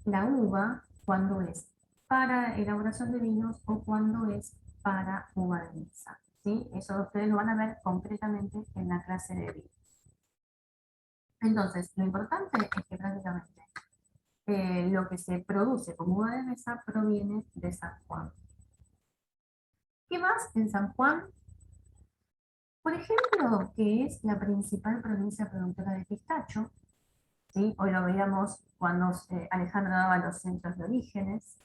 la uva cuando es para elaboración de vinos o cuando es para uva de mesa. ¿Sí? Eso ustedes lo van a ver concretamente en la clase de vino. Entonces, lo importante es que prácticamente lo que se produce como uva de mesa proviene de San Juan. ¿Qué más en San Juan? Por ejemplo, que es la principal provincia productora de pistacho. ¿Sí? Hoy lo veíamos cuando Alejandro daba los centros de orígenes.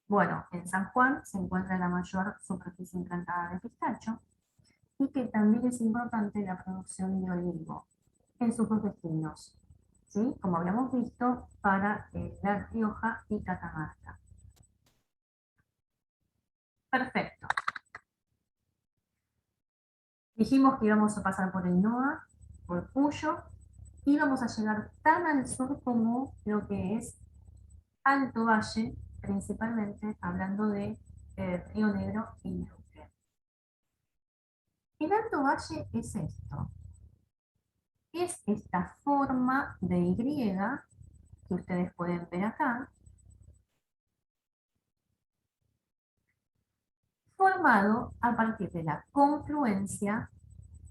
Bueno, en San Juan se encuentra la mayor superficie implantada de pistacho, y que también es importante la producción de olivo en sus dos destinos, ¿sí? Como habíamos visto, para La Rioja y Catamarca. Perfecto. Dijimos que íbamos a pasar por el NOA, por Cuyo, y vamos a llegar tan al sur como lo que es Alto Valle, principalmente hablando de Río Negro y Neuquén. El Alto Valle es esto. Es esta forma de Y que ustedes pueden ver acá, formado a partir de la confluencia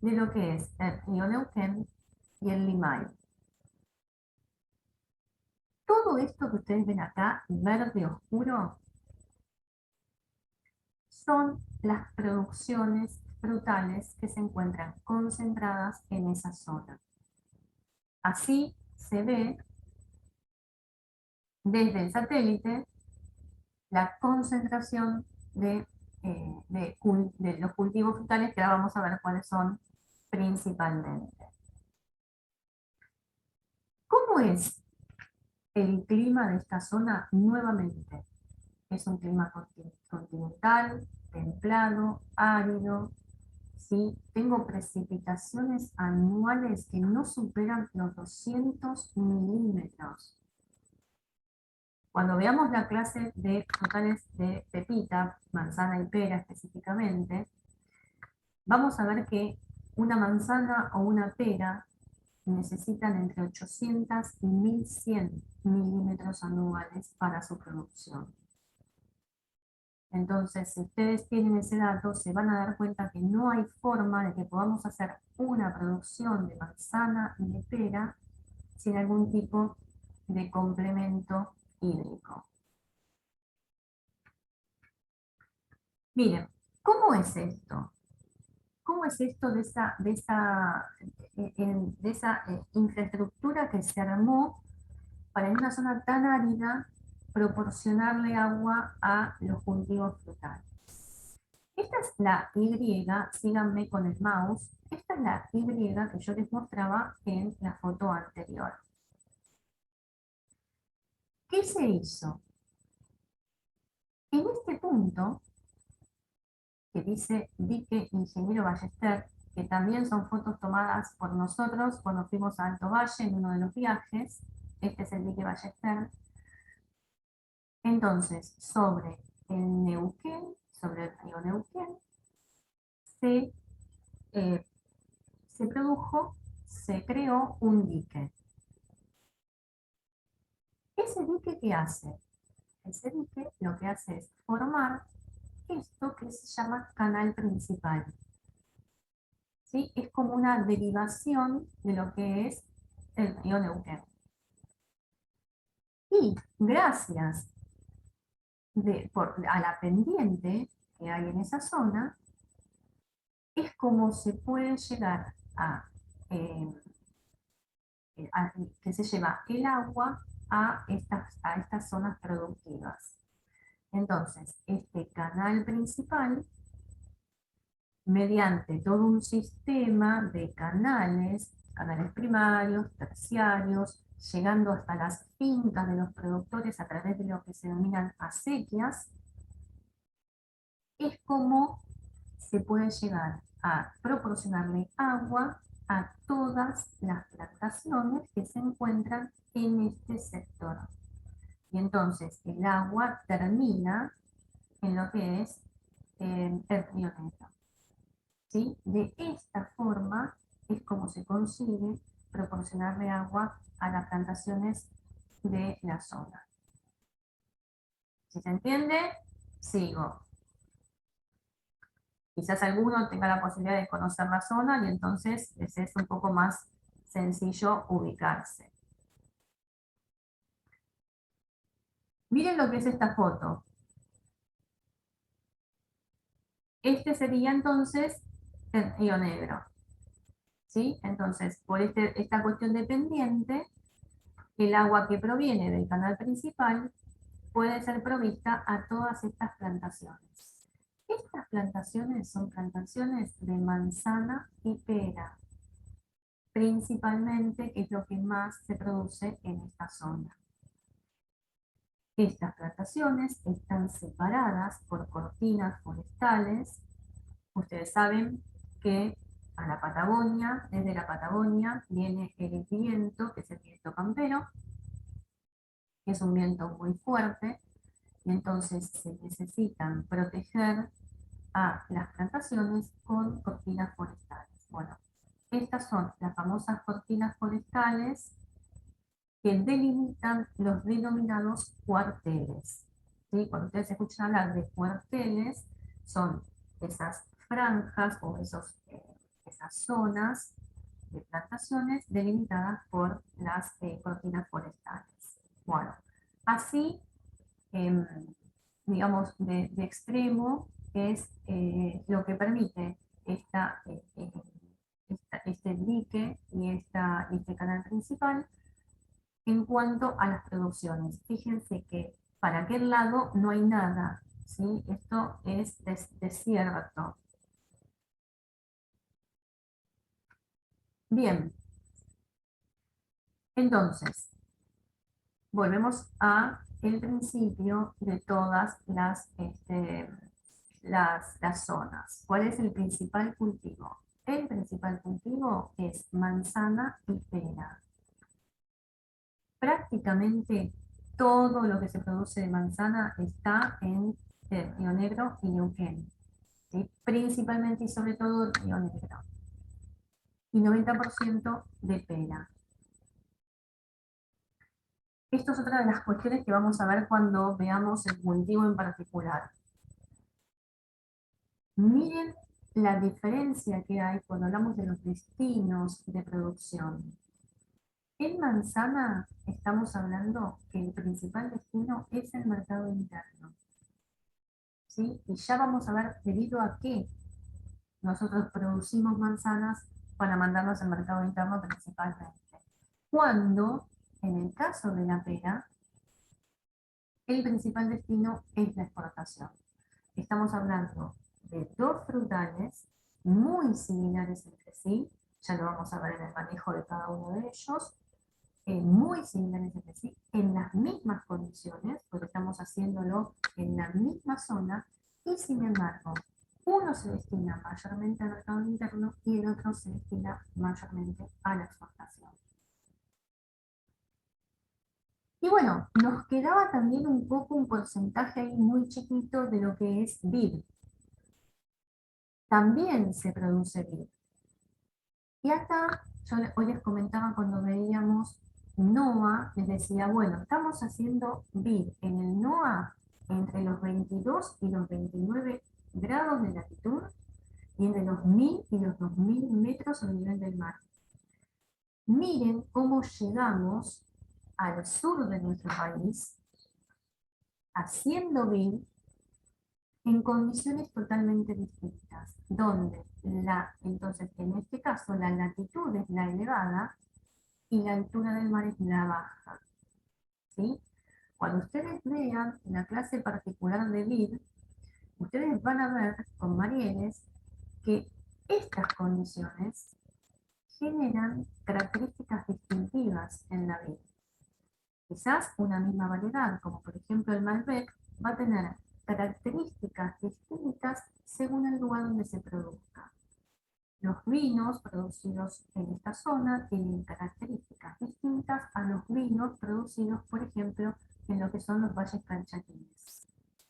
de lo que es el río Neuquén y el Limay. Todo esto que ustedes ven acá, verde oscuro, son las producciones frutales que se encuentran concentradas en esa zona. Así se ve desde el satélite la concentración de los cultivos frutales, que ahora vamos a ver cuáles son principalmente. ¿Cómo es el clima de esta zona? Nuevamente, es un clima continental, templado, árido, ¿sí? Tengo precipitaciones anuales que no superan los 200 milímetros. Cuando veamos la clase de frutales de pepita, manzana y pera específicamente, vamos a ver que una manzana o una pera necesitan entre 800 y 1100 milímetros anuales para su producción. Entonces, si ustedes tienen ese dato, se van a dar cuenta que no hay forma de que podamos hacer una producción de manzana y de pera sin algún tipo de complemento hídrico. Miren, ¿cómo es esto? ¿Cómo es esto de esa infraestructura que se armó para en una zona tan árida proporcionarle agua a los cultivos frutales? Esta es la Y, síganme con el mouse, esta es la Y que yo les mostraba en la foto anterior. ¿Qué se hizo? En este punto, que dice Dique Ingeniero Ballester, que también son fotos tomadas por nosotros cuando fuimos a Alto Valle en uno de los viajes, este es el dique Ballester. Entonces, sobre el Neuquén, sobre el río Neuquén, se produjo, se creó un dique. ¿Ese dique qué hace? Ese dique lo que hace es formar esto que se llama canal principal. ¿Sí? Es como una derivación de lo que es el río Neuquén. Y gracias a la pendiente que hay en esa zona, es como se puede llegar que se lleva el agua a estas zonas productivas. Entonces, este canal principal, mediante todo un sistema de canales primarios, terciarios, llegando hasta las fincas de los productores a través de lo que se denominan acequias, es como se puede llegar a proporcionarle agua a todas las plantaciones que se encuentran en este sector. Y entonces el agua termina en lo que es el río Negro. ¿Sí? De esta forma es como se consigue proporcionarle agua a las plantaciones de la zona. ¿Sí se entiende? Sigo. Quizás alguno tenga la posibilidad de conocer la zona y entonces les es un poco más sencillo ubicarse. Miren lo que es esta foto. Este sería entonces el río Negro. ¿Sí? Entonces, por esta cuestión de pendiente, el agua que proviene del canal principal puede ser provista a todas estas plantaciones. Estas plantaciones son plantaciones de manzana y pera, principalmente, que es lo que más se produce en esta zona. Estas plantaciones están separadas por cortinas forestales. Ustedes saben que a la Patagonia, desde la Patagonia, viene el viento, que es el viento campero, que es un viento muy fuerte, y entonces se necesitan proteger a las plantaciones con cortinas forestales. Bueno, estas son las famosas cortinas forestales que delimitan los denominados cuarteles. ¿Sí? Cuando ustedes escuchan hablar de cuarteles, son esas franjas o esas zonas de plantaciones delimitadas por las cortinas forestales. Bueno, así, digamos, de extremo es lo que permite este dique y este canal principal en cuanto a las producciones. Fíjense que para aquel lado no hay nada, ¿sí? Esto es desierto. Bien, entonces, volvemos a el principio de todas las zonas. ¿Cuál es el principal cultivo? El principal cultivo es manzana y pera. Prácticamente todo lo que se produce de manzana está en Río Negro y Neuquén, ¿sí? Principalmente y sobre todo Río Negro. Y 90% de pera. Esto es otra de las cuestiones que vamos a ver cuando veamos el cultivo en particular. Miren la diferencia que hay cuando hablamos de los destinos de producción. En manzana estamos hablando que el principal destino es el mercado interno. ¿Sí? Y ya vamos a ver debido a qué nosotros producimos manzanas para mandarlas al mercado interno principalmente. Cuando, en el caso de la pera, el principal destino es la exportación. Estamos hablando de dos frutales muy similares entre sí, ya lo vamos a ver en el manejo de cada uno de ellos, muy similares entre sí, en las mismas condiciones, porque estamos haciéndolo en la misma zona, y sin embargo, uno se destina mayormente al mercado interno y el otro se destina mayormente a la exportación. Y bueno, nos quedaba también un poco un porcentaje ahí muy chiquito de lo que es vid. También se produce vid. Y acá, yo hoy les comentaba cuando veíamos NOA, les decía, bueno, estamos haciendo vid en el NOA entre los 22 y los 29 grados de latitud y entre los 1000 y los 2000 metros sobre el nivel del mar. Miren cómo llegamos al sur de nuestro país, haciendo vid en condiciones totalmente distintas, donde entonces en este caso la latitud es la elevada y la altura del mar es la baja, ¿sí? Cuando ustedes vean la clase particular de vid, ustedes van a ver con Marieles que estas condiciones generan características distintivas en la vid. Quizás una misma variedad, como por ejemplo el Malbec, va a tener características distintas según el lugar donde se produzca. Los vinos producidos en esta zona tienen características distintas a los vinos producidos, por ejemplo, en lo que son los valles calchaquíes,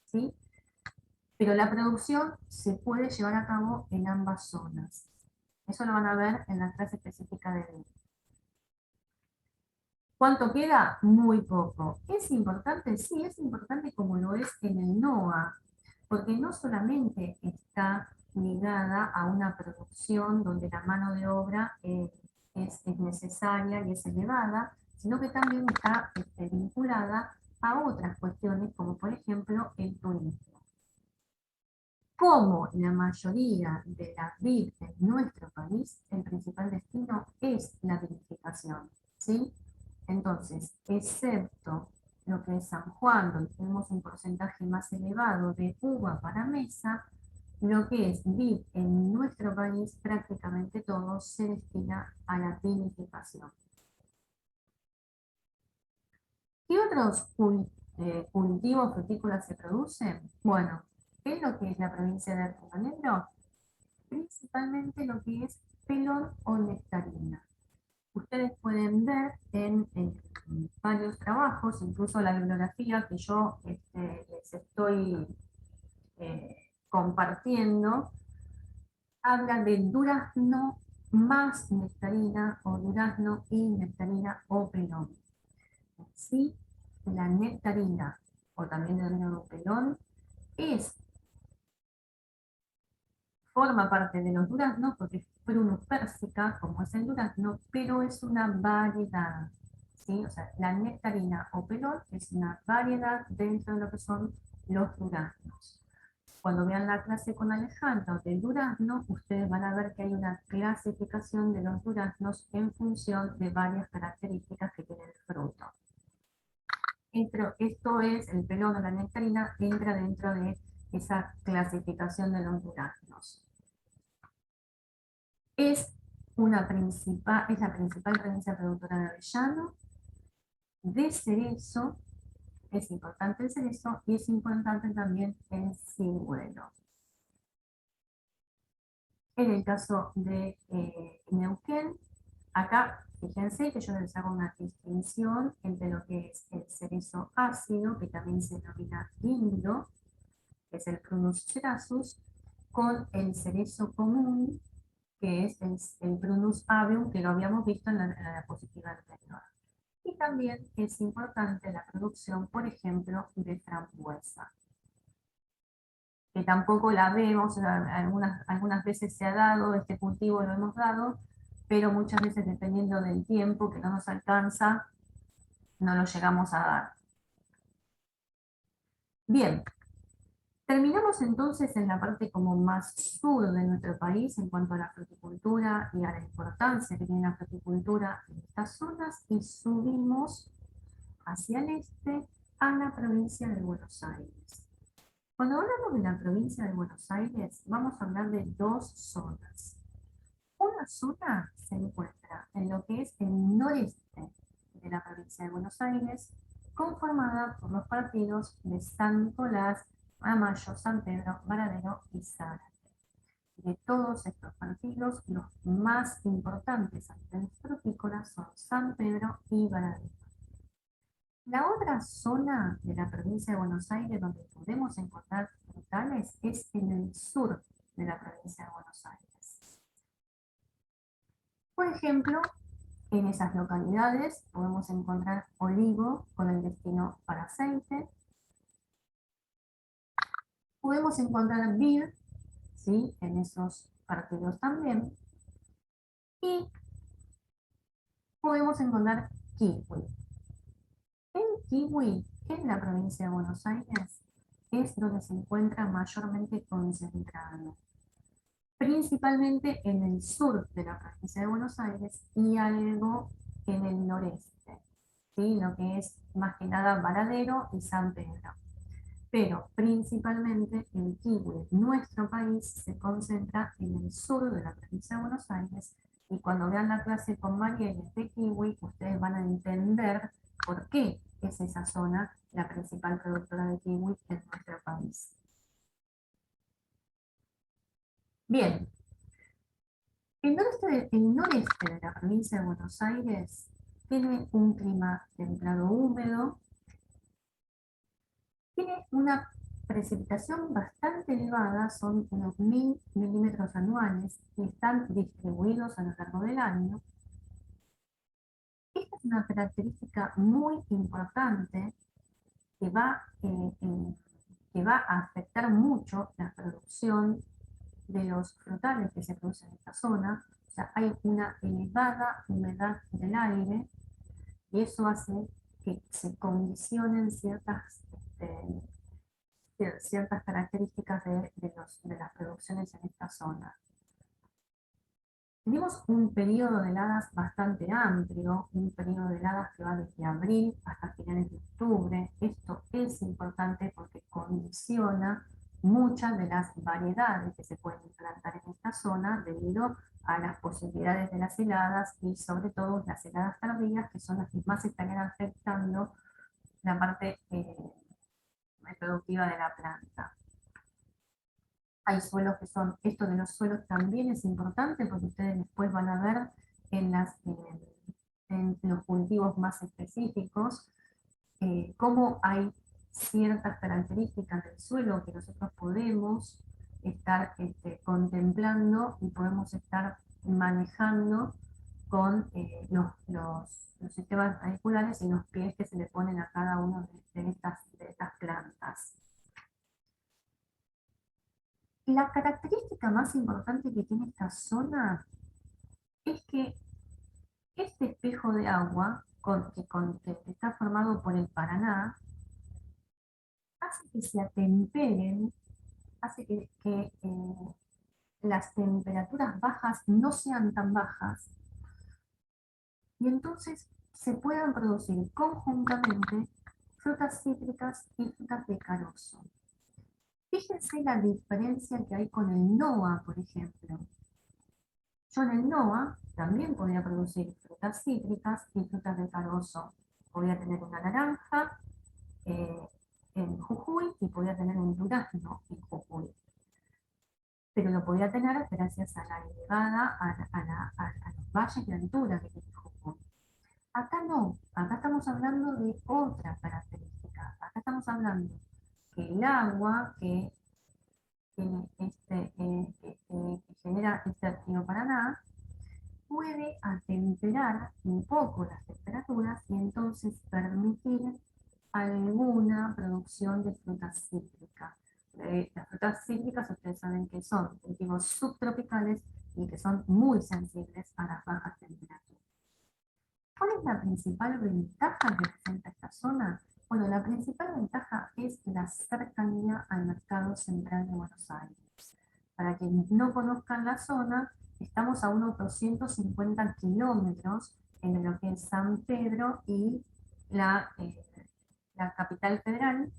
¿sí? Pero la producción se puede llevar a cabo en ambas zonas. Eso lo van a ver en la clase específica de vino. ¿Cuánto queda? Muy poco. ¿Es importante? Sí, es importante como lo es en el NOA, porque no solamente está ligada a una producción donde la mano de obra es necesaria y es elevada, sino que también está vinculada a otras cuestiones, como por ejemplo el turismo. Como la mayoría de la vid en nuestro país, el principal destino es la vinificación, ¿sí? Entonces, excepto lo que es San Juan, donde tenemos un porcentaje más elevado de uva para mesa, lo que es vid en nuestro país, prácticamente todo se destina a la vinificación. ¿Qué otros cultivos frutícolas se producen? Bueno, ¿qué es lo que es la provincia de Río Negro? Principalmente lo que es pelón o nectarina. Ustedes pueden ver en varios trabajos, incluso la bibliografía que yo les estoy compartiendo, habla de durazno más nectarina o durazno y nectarina o pelón. Sí, la nectarina o también denominado pelón forma parte de los duraznos porque es Prunus persica, como es el durazno, pero es una variedad, ¿sí? O sea, la nectarina o pelón es una variedad dentro de lo que son los duraznos. Cuando vean la clase con Alejandro del durazno, ustedes van a ver que hay una clasificación de los duraznos en función de varias características que tiene el fruto. Esto es, el pelón o la nectarina entra dentro de esa clasificación de los duraznos. Es la principal provincia productora de avellano, de cerezo, es importante el cerezo y es importante también el ciruelo. En el caso de Neuquén, acá fíjense que yo les hago una distinción entre lo que es el cerezo ácido, que también se denomina guindo, que es el Prunus crassus, con el cerezo común, que es el Prunus avium, que lo habíamos visto en la diapositiva anterior. Y también es importante la producción, por ejemplo, de frambuesa, que tampoco la vemos, algunas veces se ha dado, este cultivo lo hemos dado, pero muchas veces dependiendo del tiempo que no nos alcanza, no lo llegamos a dar. Bien, terminamos entonces en la parte como más sur de nuestro país en cuanto a la fruticultura y a la importancia que tiene la fruticultura en estas zonas y subimos hacia el este a la provincia de Buenos Aires. Cuando hablamos de la provincia de Buenos Aires vamos a hablar de dos zonas. Una zona se encuentra en lo que es el noreste de la provincia de Buenos Aires, conformada por los partidos de San Nicolás, Ramallo, San Pedro, Varadero y Zárate. De todos estos partidos, los más importantes a nivel frutícola son San Pedro y Varadero. La otra zona de la provincia de Buenos Aires donde podemos encontrar frutales es en el sur de la provincia de Buenos Aires. Por ejemplo, en esas localidades podemos encontrar olivo con el destino para aceite. Podemos encontrar vid, ¿sí? En esos partidos también. Y podemos encontrar kiwi. El kiwi que en la provincia de Buenos Aires es donde se encuentra mayormente concentrado, principalmente en el sur de la provincia de Buenos Aires y algo en el noreste, ¿sí? Lo que es más que nada Varadero y San Pedro. Pero principalmente el kiwi en nuestro país se concentra en el sur de la provincia de Buenos Aires, y cuando vean la clase con Mariela de kiwi, ustedes van a entender por qué es esa zona la principal productora de kiwi en nuestro país. Bien, el noreste de la provincia de Buenos Aires tiene un clima templado húmedo, tiene una precipitación bastante elevada, son unos 1000 milímetros anuales y están distribuidos a lo largo del año. Esta es una característica muy importante que que va a afectar mucho la producción de los frutales que se producen en esta zona. O sea, hay una elevada humedad del aire y eso hace que se condicionen ciertas características de las producciones en esta zona. Tenemos un periodo de heladas bastante amplio, un periodo de heladas que va desde abril hasta finales de octubre. Esto es importante porque condiciona muchas de las variedades que se pueden plantar en esta zona debido a las posibilidades de las heladas y sobre todo las heladas tardías, que son las que más estarían afectando la parte reproductiva de la planta. Hay suelos que son, esto de los suelos también es importante porque ustedes después van a ver en los cultivos más específicos cómo hay ciertas características del suelo que nosotros podemos estar contemplando y podemos estar manejando con los sistemas radiculares y los pies que se le ponen a cada una de estas plantas. La característica más importante que tiene esta zona es que este espejo de agua que está formado por el Paraná hace que se atemperen, hace que las temperaturas bajas no sean tan bajas y entonces se puedan producir conjuntamente frutas cítricas y frutas de carozo. Fíjense la diferencia que hay con el NOA, por ejemplo. Yo en el NOA también podía producir frutas cítricas y frutas de carozo. Podía tener una naranja en Jujuy y podía tener un durazno en Jujuy. Pero lo podía tener gracias a la elevada, a los valles de altura que tiene Jujuy. Acá no, acá estamos hablando de otra característica. Acá estamos hablando que el agua que genera este río Paraná puede atemperar un poco las temperaturas y entonces permitir alguna producción de frutas cítricas. Las frutas cítricas ustedes saben que son cultivos subtropicales y que son muy sensibles a las bajas temperaturas. ¿Cuál es la principal ventaja que presenta esta zona? Bueno, la principal ventaja es la cercanía al mercado central de Buenos Aires. Para quienes no conozcan la zona, estamos a unos 250 kilómetros en lo que es San Pedro y la capital federal,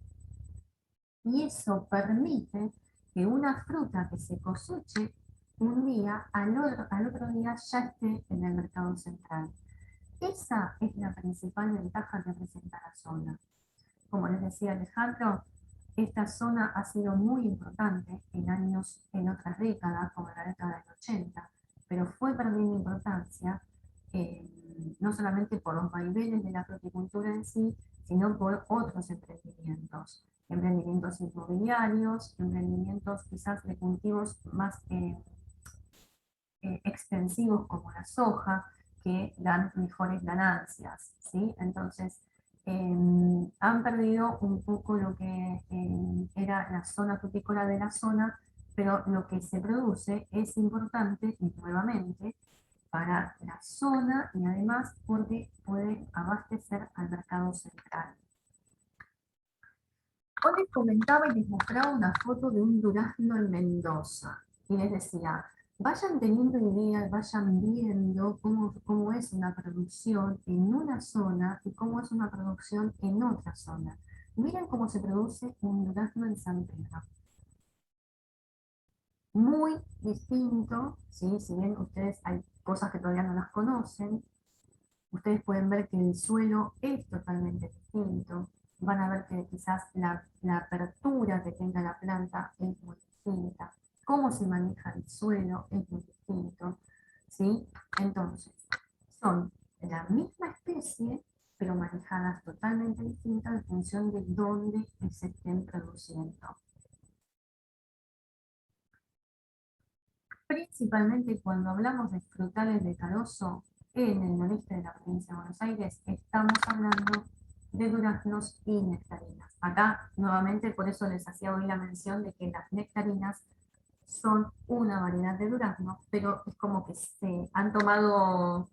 y eso permite que una fruta que se coseche un día, al otro día ya esté en el mercado central. Esa es la principal ventaja que presenta la zona. Como les decía Alejandro, esta zona ha sido muy importante en otras décadas, como la década del 80, pero fue perdiendo importancia no solamente por los vaivenes de la fruticultura en sí, sino por otros emprendimientos inmobiliarios, emprendimientos quizás de cultivos más extensivos como la soja, que dan mejores ganancias, ¿sí? Entonces, han perdido un poco lo que era la zona frutícola de la zona, pero lo que se produce es importante y nuevamente para la zona y además porque puede abastecer al mercado central. Hoy les comentaba y les mostraba una foto de un durazno en Mendoza. Y les decía, vayan teniendo ideas, vayan viendo cómo es una producción en una zona y cómo es una producción en otra zona. Miren cómo se produce un durazno en San Pedro. Muy distinto, ¿sí? Si bien ustedes hay cosas que todavía no las conocen, ustedes pueden ver que el suelo es totalmente distinto. Van a ver que quizás la apertura que tenga la planta es muy distinta. Cómo se maneja el suelo es muy distinto. ¿Sí? Entonces, son la misma especie, pero manejadas totalmente distintas en función de dónde se estén produciendo. Principalmente cuando hablamos de frutales de carozo en el noreste de la provincia de Buenos Aires, estamos hablando de duraznos y nectarinas. Acá, nuevamente, por eso les hacía hoy la mención de que las nectarinas son una variedad de durazno, pero es como que se han tomado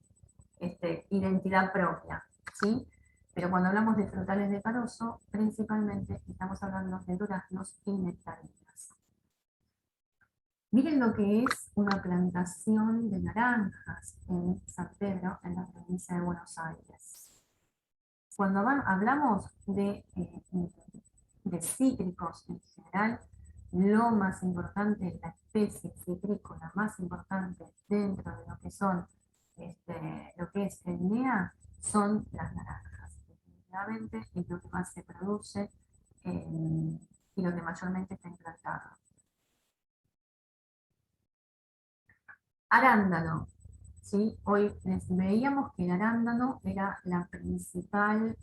identidad propia, ¿sí? Pero cuando hablamos de frutales de carozo, principalmente estamos hablando de duraznos y nectarinas. Miren lo que es una plantación de naranjas en San Pedro, en la provincia de Buenos Aires. Cuando hablamos de cítricos en general, lo más importante, la especie citrícola más importante dentro de lo que son lo que es el NEA son las naranjas. Definitivamente es lo que más se produce y lo que mayormente está implantado. Arándano, ¿sí? Hoy veíamos que el arándano era la principal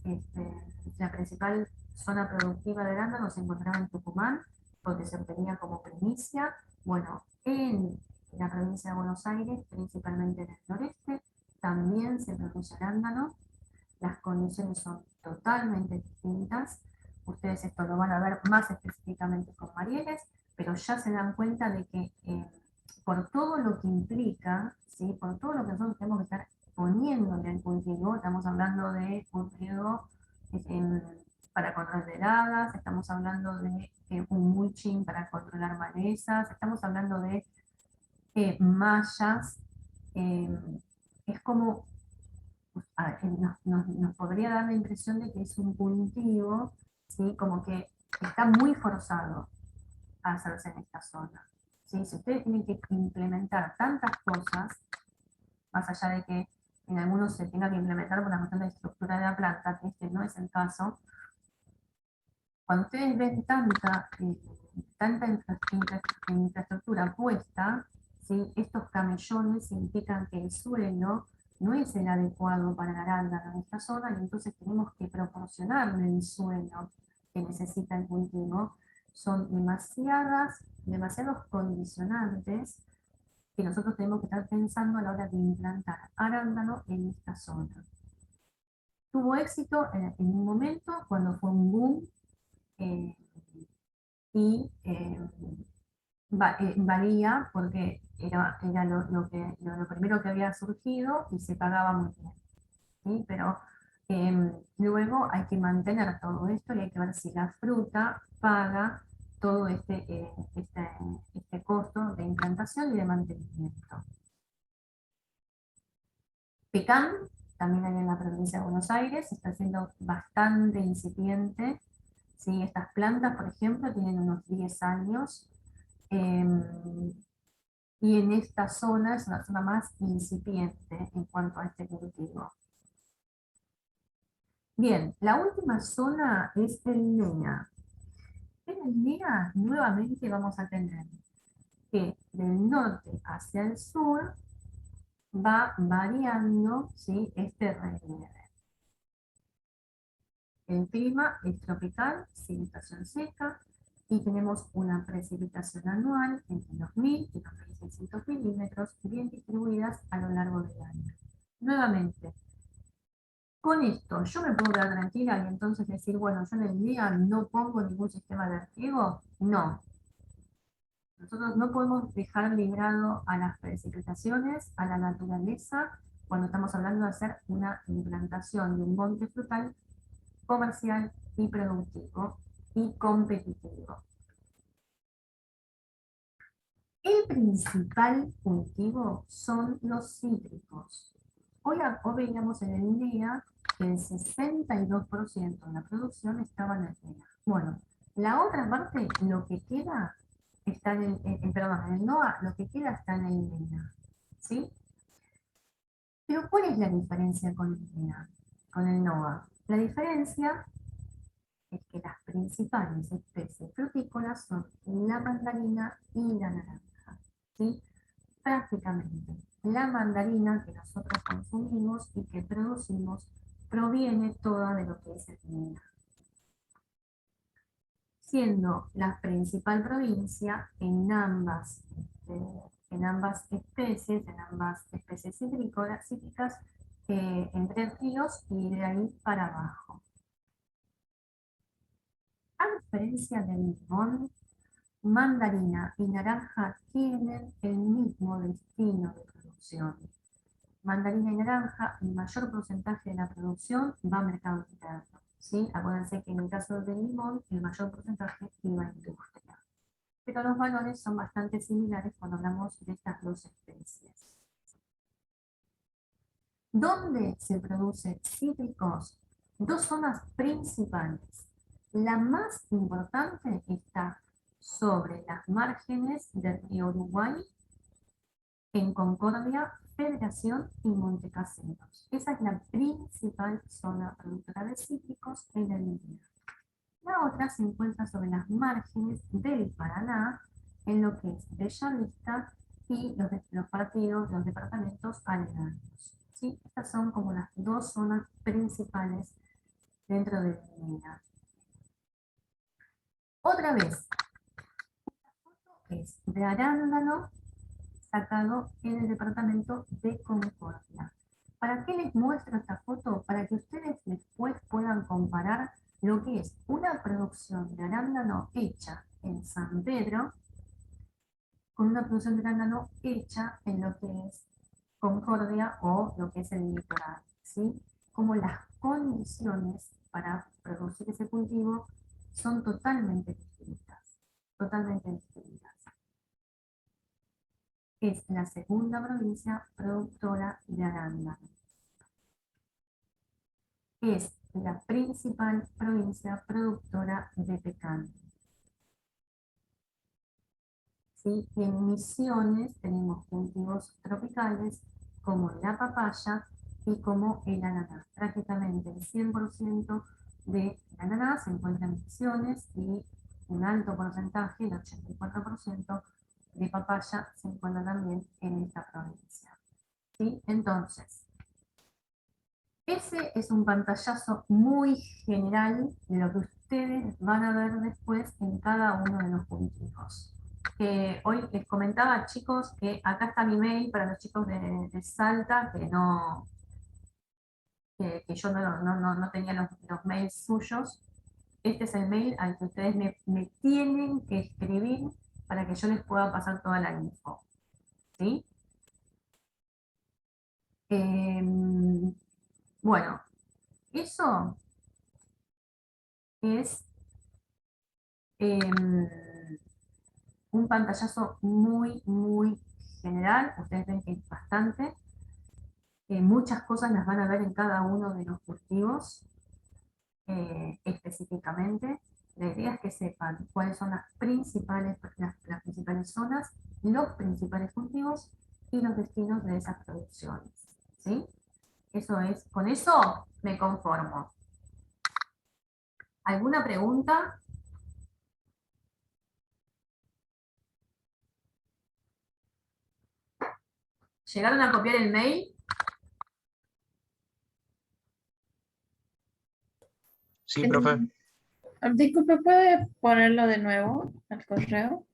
zona productiva de arándano se encontraba en Tucumán, porque se obtenía como primicia. Bueno, en la provincia de Buenos Aires, principalmente en el noreste, también se produce arándano. Las condiciones son totalmente distintas. Ustedes esto lo van a ver más específicamente con Marieles, pero ya se dan cuenta de que por todo lo que implica, ¿sí? Por todo lo que nosotros tenemos que estar poniendo en el cultivo, estamos hablando de un riego para control de heladas, estamos hablando de un mulching para controlar malezas, estamos hablando de mallas, eh, es como nos podría dar la impresión de que es un cultivo, ¿sí? Como que está muy forzado a hacerse en esta zona. ¿Sí? Si ustedes tienen que implementar tantas cosas, más allá de que en algunos se tenga que implementar por una cuestión de estructura de la planta, que este no es el caso, cuando ustedes ven tanta infraestructura puesta, ¿sí? Estos camellones indican que el suelo no es el adecuado para la arándano en esta zona y entonces tenemos que proporcionarle el suelo que necesita el cultivo. Son demasiados condicionantes que nosotros tenemos que estar pensando a la hora de implantar arándano en esta zona. Tuvo éxito en un momento cuando fue un boom eh, y valía porque era lo primero que había surgido y se pagaba muy bien. ¿Sí? Pero luego hay que mantener todo esto y hay que ver si la fruta paga todo este costo de implantación y de mantenimiento. Pecan, también hay en la provincia de Buenos Aires, está siendo bastante incipiente. ¿Sí? Estas plantas, por ejemplo, tienen unos 10 años. Y en esta zona es una zona más incipiente en cuanto a este cultivo. Bien, la última zona es el NEA. En el NEA nuevamente vamos a tener que del norte hacia el sur va variando, ¿sí? Este relieve. El clima es tropical, sin estación seca, y tenemos una precipitación anual entre los 1000 y los 1600 milímetros, bien distribuidas a lo largo del año. Nuevamente, con esto yo me puedo quedar tranquila y entonces decir, bueno, yo en el día no pongo ningún sistema de riego. No. Nosotros no podemos dejar librado a las precipitaciones, a la naturaleza, cuando estamos hablando de hacer una implantación de un monte frutal comercial y productivo. y competitivo. El principal cultivo son los cítricos. Hoy veíamos en el día que el 62% de la producción estaba en el día. Bueno, la otra parte, lo que queda, está en el NOA, lo que queda está en el INEA, ¿sí? Pero ¿cuál es la diferencia con el INEA, con el NOA? La diferencia es que las principales especies frutícolas son la mandarina y la naranja, ¿sí? Prácticamente, la mandarina que nosotros consumimos y que producimos proviene toda de lo que es el INEA, siendo la principal provincia en ambas especies cítricas, entre ríos y de ahí para abajo. A diferencia del limón, mandarina y naranja tienen el mismo destino de producción. Mandarina y naranja, el mayor porcentaje de la producción va a mercado interno, ¿sí? Acuérdense que en el caso del limón, el mayor porcentaje iba a industria. Pero los valores son bastante similares cuando hablamos de estas dos especies. ¿Dónde se producen cítricos? Dos zonas principales. La más importante está sobre las márgenes del río Uruguay, en Concordia, Federación y Montecaseros. Esa es la principal zona productora de cítricos en el INEA. La otra se encuentra sobre las márgenes del Paraná, en lo que es Bellavista y los departamentos aledaños. ¿Sí? Estas son como las dos zonas principales dentro del INEA. Otra vez, es de arándano sacado en el departamento de Concordia. ¿Para qué les muestro esta foto? Para que ustedes después puedan comparar lo que es una producción de arándano hecha en San Pedro con una producción de arándano hecha en lo que es Concordia o lo que es el litoral, ¿sí? Como las condiciones para producir ese cultivo son totalmente distintas, totalmente distintas. Es la segunda provincia productora de arándano. Es la principal provincia productora de pecan. ¿Sí? Y en Misiones tenemos cultivos tropicales como la papaya y como el ananá. Prácticamente el 100% de ananá se encuentra en Misiones y un alto porcentaje, el 84%, de papaya se encuentra también en esta provincia. ¿Sí? Entonces, ese es un pantallazo muy general de lo que ustedes van a ver después en cada uno de los cultivos. Hoy les comentaba, chicos, que acá está mi mail para los chicos de Salta, que yo no tenía los mails suyos. Este es el mail al que ustedes me tienen que escribir para que yo les pueda pasar toda la info. ¿Sí? Bueno, eso es un pantallazo muy general. Ustedes ven que es bastante. Muchas cosas las van a ver en cada uno de los cultivos específicamente. La idea es que sepan cuáles son las principales zonas, los principales cultivos y los destinos de esas producciones. ¿Sí? Eso es, con eso me conformo. ¿Alguna pregunta? ¿Llegaron a copiar el mail? Sí, profe. Disculpe, ¿puede ponerlo de nuevo al correo?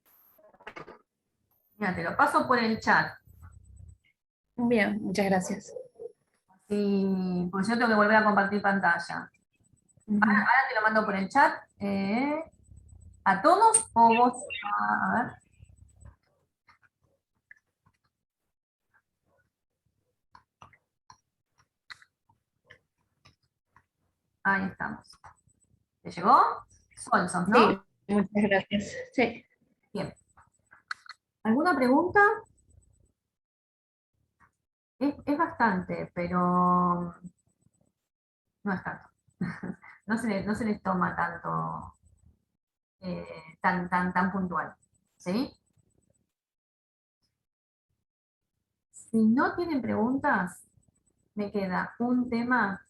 Mira, te lo paso por el chat. Bien, muchas gracias. Sí, pues yo tengo que volver a compartir pantalla. Ahora te lo mando por el chat. ¿A todos o vos? A ver. Ahí estamos. ¿Te llegó? Solsos, ¿no? Sí, muchas gracias. Sí. Bien. ¿Alguna pregunta? Es bastante, pero no es tanto. No se les toma tanto, tan puntual. ¿Sí? Si no tienen preguntas, me queda un tema